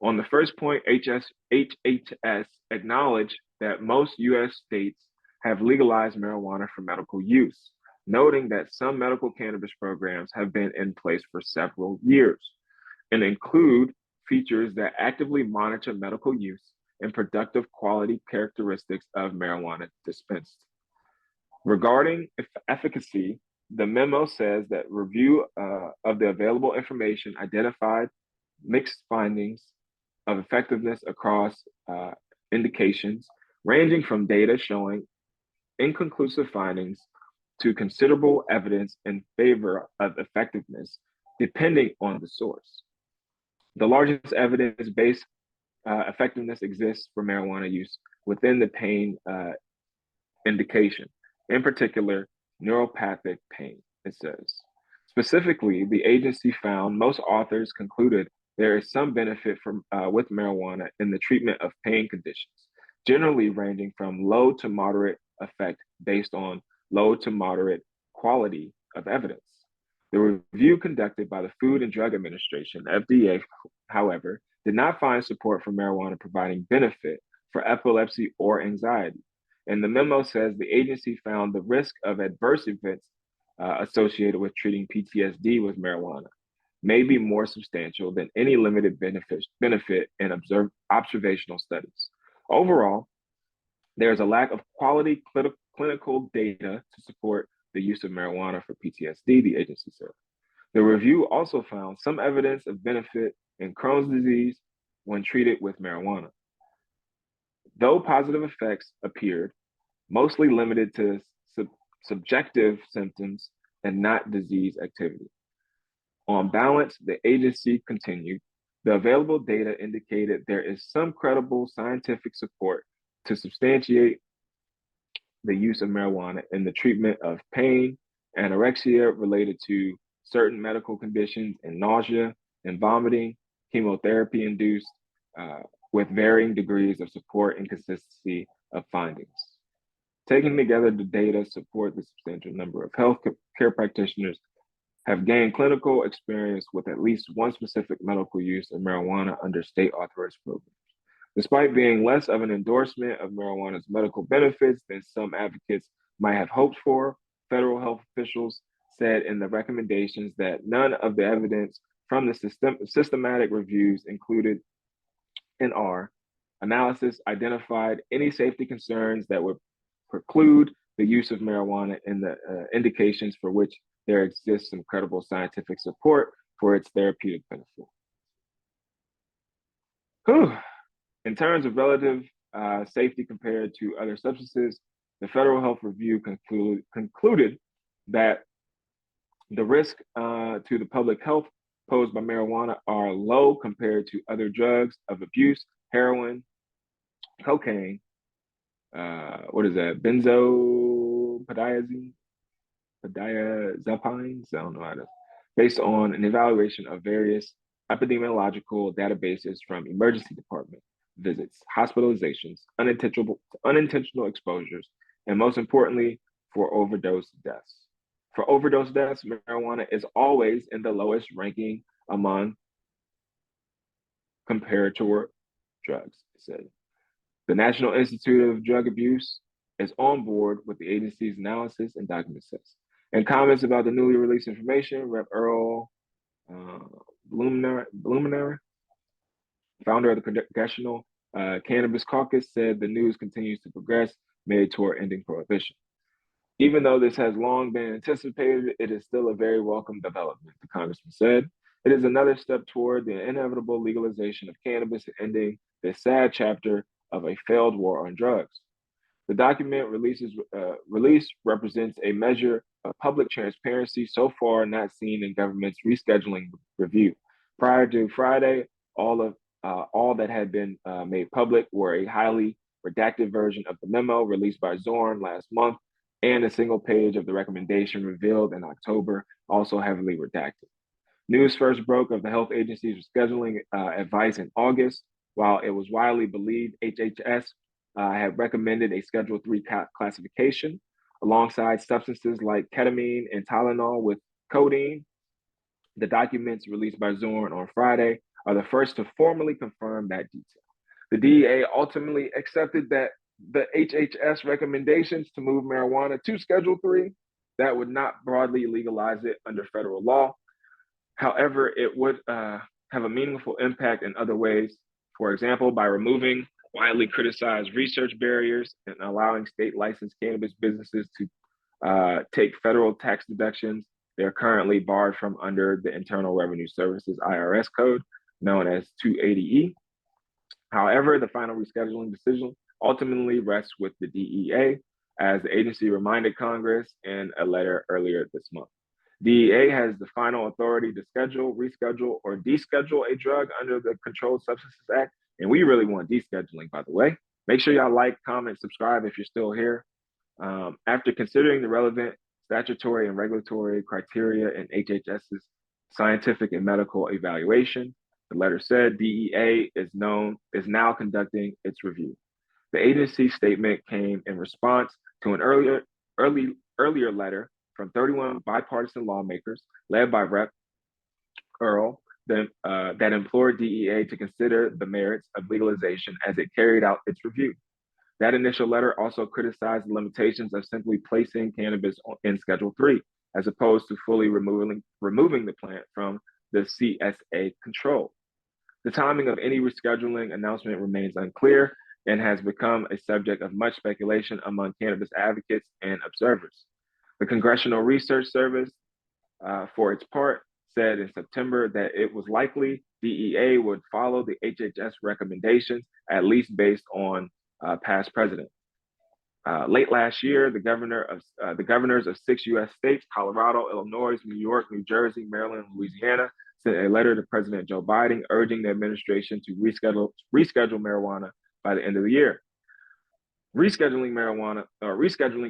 On the first point, HHS acknowledged that most U.S. states have legalized marijuana for medical use, noting that some medical cannabis programs have been in place for several years and include features that actively monitor medical use and productive quality characteristics of marijuana dispensed. Regarding efficacy, the memo says that review of the available information identified mixed findings of effectiveness across indications, ranging from data showing inconclusive findings to considerable evidence in favor of effectiveness, depending on the source. The largest evidence-based effectiveness exists for marijuana use within the pain indication, in particular, neuropathic pain, it says. Specifically, the agency found most authors concluded there is some benefit from with marijuana in the treatment of pain conditions, generally ranging from low to moderate effect based on low to moderate quality of evidence. The review conducted by the Food and Drug Administration, FDA, however, did not find support for marijuana providing benefit for epilepsy or anxiety. And the memo says the agency found the risk of adverse events associated with treating PTSD with marijuana may be more substantial than any limited benefit in observational studies. Overall, there is a lack of quality clinical data to support the use of marijuana for PTSD, the agency said. The review also found some evidence of benefit in Crohn's disease when treated with marijuana. Though positive effects appeared, mostly limited to subjective symptoms and not disease activity. On balance, the agency continued, the available data indicated there is some credible scientific support to substantiate the use of marijuana in the treatment of pain, anorexia related to certain medical conditions, and nausea and vomiting, chemotherapy induced, with varying degrees of support and consistency of findings. Taken together, the data support the substantial number of healthcare practitioners have gained clinical experience with at least one specific medical use of marijuana under state authorized programs. Despite being less of an endorsement of marijuana's medical benefits than some advocates might have hoped for, federal health officials said in the recommendations that none of the evidence from the systematic reviews included in our analysis identified any safety concerns that would preclude the use of marijuana in the indications for which there exists some credible scientific support for its therapeutic benefit. Whew. In terms of relative safety compared to other substances, the Federal Health Review concluded that the risk to the public health posed by marijuana are low compared to other drugs of abuse, heroin, cocaine, benzodiazepines, I don't know how to, based on an evaluation of various epidemiological databases from emergency department visits, hospitalizations, unintentional exposures, and most importantly, for overdose deaths. For overdose deaths, marijuana is always in the lowest ranking among comparator drugs, it said. The National Institute of Drug Abuse is on board with the agency's analysis and document sets. In comments about the newly released information, Rep. Earl Blumenauer, founder of the Congressional Cannabis Caucus, said the news continues to progress, made toward ending prohibition. Even though this has long been anticipated, it is still a very welcome development, the congressman said. It is another step toward the inevitable legalization of cannabis and ending this sad chapter of a failed war on drugs. The document release represents a measure of public transparency so far not seen in government's rescheduling review. Prior to Friday, all that had been made public were a highly redacted version of the memo released by Zorn last month and a single page of the recommendation revealed in October, also heavily redacted. News first broke of the health agency's rescheduling advice in August. While it was widely believed HHS had recommended a Schedule III classification alongside substances like ketamine and Tylenol with codeine, the documents released by Zorn on Friday are the first to formally confirm that detail. The DEA ultimately accepted that the HHS recommendations to move marijuana to Schedule III that would not broadly legalize it under federal law. However, it would have a meaningful impact in other ways. For example, by removing widely criticized research barriers and allowing state licensed cannabis businesses to take federal tax deductions they are currently barred from under the Internal Revenue Service's IRS code, known as 280E. However, the final rescheduling decision ultimately rests with the DEA, as the agency reminded Congress in a letter earlier this month. DEA has the final authority to schedule, reschedule, or deschedule a drug under the Controlled Substances Act. And we really want descheduling, by the way. Make sure y'all like, comment, subscribe if you're still here. After considering the relevant statutory and regulatory criteria in HHS's scientific and medical evaluation, the letter said DEA is now conducting its review. The agency statement came in response to an earlier letter from 31 bipartisan lawmakers led by Rep. Earl that implored DEA to consider the merits of legalization as it carried out its review. That initial letter also criticized the limitations of simply placing cannabis in Schedule 3, as opposed to fully removing the plant from the CSA control. The timing of any rescheduling announcement remains unclear and has become a subject of much speculation among cannabis advocates and observers. The Congressional Research Service, for its part, said in September that it was likely DEA would follow the HHS recommendations, at least based on past precedent. Late last year, the governors of 6 U.S. states, Colorado, Illinois, New York, New Jersey, Maryland, and Louisiana, sent a letter to President Joe Biden urging the administration to reschedule marijuana by the end of the year. Rescheduling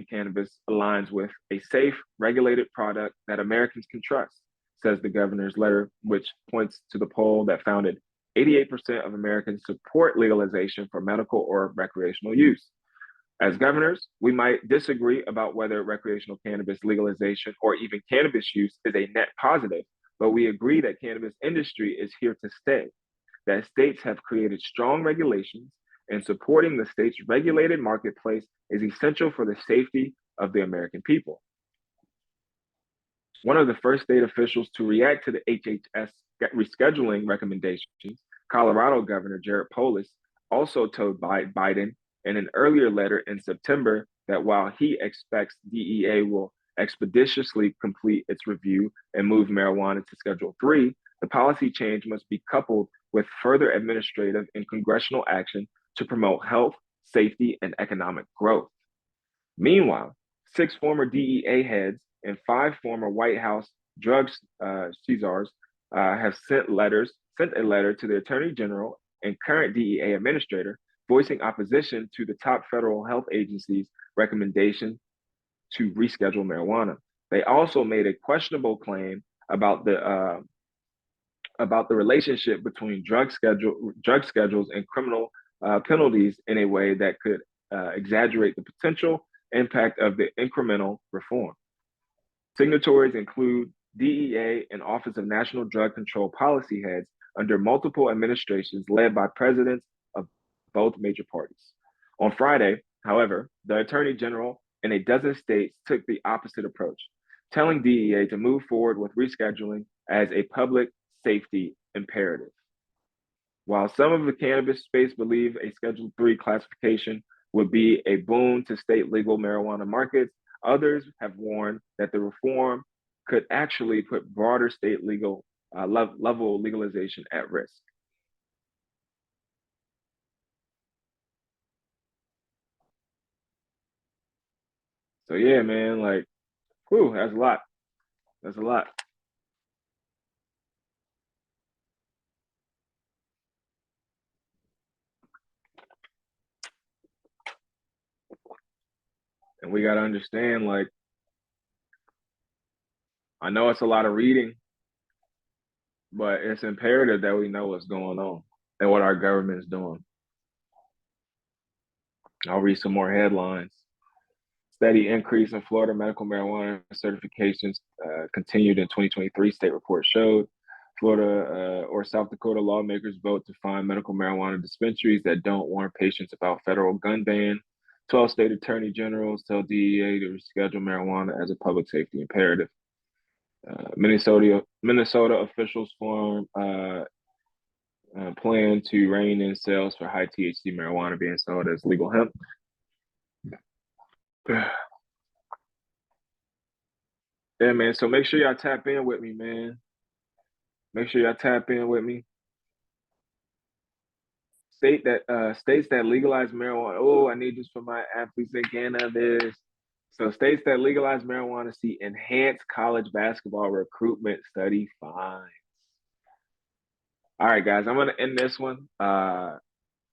cannabis aligns with a safe, regulated product that Americans can trust, says the governor's letter, which points to the poll that found 88% of Americans support legalization for medical or recreational use. As governors, we might disagree about whether recreational cannabis legalization or even cannabis use is a net positive, but we agree that cannabis industry is here to stay, that states have created strong regulations, and supporting the state's regulated marketplace is essential for the safety of the American people. One of the first state officials to react to the HHS rescheduling recommendations, Colorado Governor Jared Polis, also told Biden in an earlier letter in September that while he expects DEA will expeditiously complete its review and move marijuana to Schedule 3, the policy change must be coupled with further administrative and congressional action to promote health, safety, and economic growth. Meanwhile, 6 former DEA heads and 5 former White House drug czars have sent a letter to the Attorney General and current DEA administrator voicing opposition to the top federal health agency's recommendation to reschedule marijuana. They also made a questionable claim about the relationship between drug schedules and criminal penalties in a way that could exaggerate the potential impact of the incremental reform. Signatories include DEA and Office of National Drug Control policy heads under multiple administrations led by presidents of both major parties. On Friday, however, the Attorney General in a dozen states took the opposite approach, telling DEA to move forward with rescheduling as a public safety imperative. While some of the cannabis space believe a Schedule 3 classification would be a boon to state legal marijuana markets, others have warned that the reform could actually put broader state level legalization at risk. So yeah, man, like, whew, that's a lot. That's a lot. And we got to understand, like, I know it's a lot of reading, but it's imperative that we know what's going on and what our government is doing. I'll read some more headlines. Steady increase in Florida medical marijuana certifications continued in 2023, state report showed. Florida or South Dakota lawmakers vote to fine medical marijuana dispensaries that don't warn patients about federal gun ban. 12 state attorney generals tell DEA to reschedule marijuana as a public safety imperative. Minnesota officials form plan to rein in sales for high THC marijuana being sold as legal hemp. Yeah, man. So make sure y'all tap in with me, man. Make sure y'all tap in with me. States that legalize marijuana. Oh, I need this for my athletes in cannabis. So states that legalize marijuana see enhanced college basketball recruitment study finds. All right, guys, I'm gonna end this one.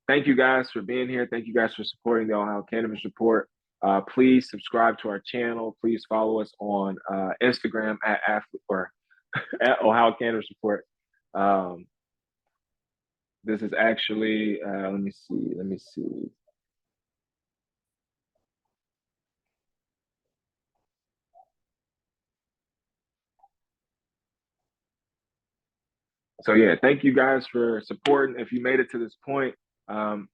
Thank you guys for being here. Thank you guys for supporting the Ohio Cannabis Report. Please subscribe to our channel. Please follow us on Instagram at at Ohio Cannabis Report. This is actually let me see. So yeah, thank you guys for supporting. If you made it to this point,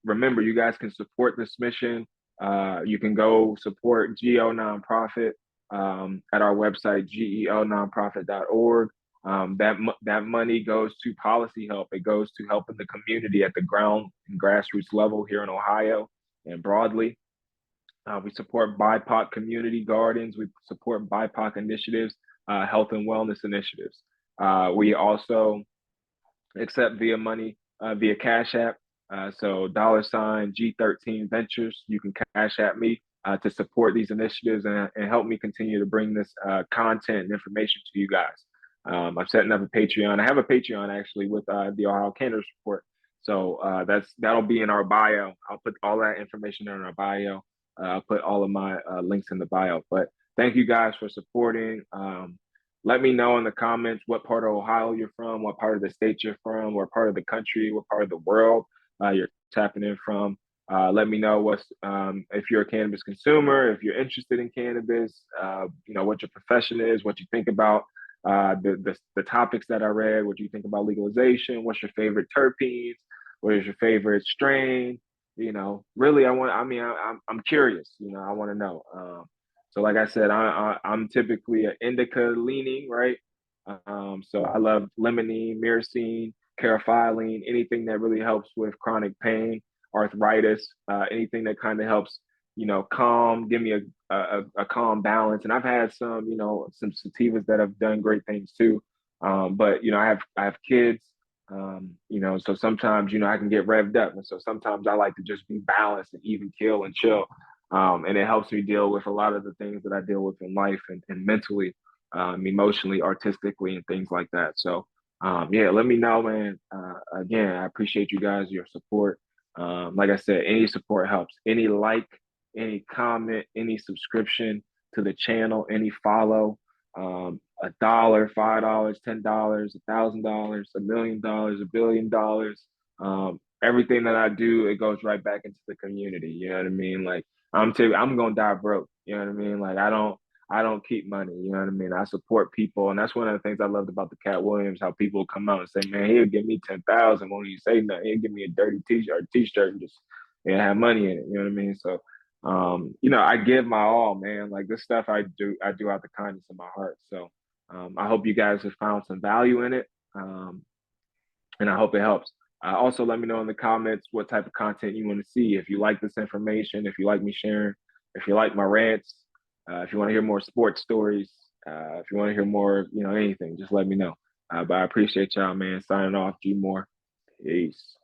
remember you guys can support this mission. You can go support GEO Nonprofit at our website geononprofit.org. That money goes to policy help. It goes to helping the community at the ground and grassroots level here in Ohio and broadly. We support BIPOC community gardens. We support BIPOC initiatives, health and wellness initiatives. We also accept via money via Cash App. So $ G13 Ventures. You can Cash App me to support these initiatives and help me continue to bring this content and information to you guys. I'm setting up a Patreon. I have a Patreon actually with the Ohio Cannabis Report. So that'll be in our bio. I'll put all that information in our bio. I'll put all of my links in the bio. But thank you guys for supporting. Let me know in the comments what part of Ohio you're from, what part of the state you're from, what part of the country, what part of the world you're tapping in from. Let me know what's if you're a cannabis consumer, if you're interested in cannabis, what your profession is, what you think about the topics that I read, what you think about legalization, what's your favorite terpenes, what is your favorite strain. Really, I'm curious. I want to know. So like I said, I'm typically an indica leaning, right? So I love limonene, myrcene, carafilene, anything that really helps with chronic pain, arthritis, anything that kind of helps, calm, give me a calm balance. And I've had some sativas that have done great things too. But I have kids, so sometimes, I can get revved up. And so sometimes I like to just be balanced and even kill and chill. And it helps me deal with a lot of the things that I deal with in life and mentally, emotionally, artistically, and things like that. So, yeah, let me know, man. Again, I appreciate you guys, your support. Like I said, any support helps. Any like, any comment, any subscription to the channel, any follow, $1, $5, $10, $1,000, $1,000,000, $1 billion. Everything that I do, it goes right back into the community. You know what I mean? Like I'm gonna die broke. You know what I mean? Like I don't keep money. You know what I mean? I support people, and that's one of the things I loved about the Cat Williams. How people come out and say, "Man, he'll give me 10,000. Won't you say nothing? He'll give me a dirty t-shirt, and just have money in it." You know what I mean? So, I give my all, man. Like this stuff I do out the kindness of my heart. So, I hope you guys have found some value in it, and I hope it helps. Also, let me know in the comments what type of content you want to see. If you like this information, if you like me sharing, if you like my rants, if you want to hear more sports stories, if you want to hear more, anything, just let me know. But I appreciate y'all, man. Signing off, G More. Peace.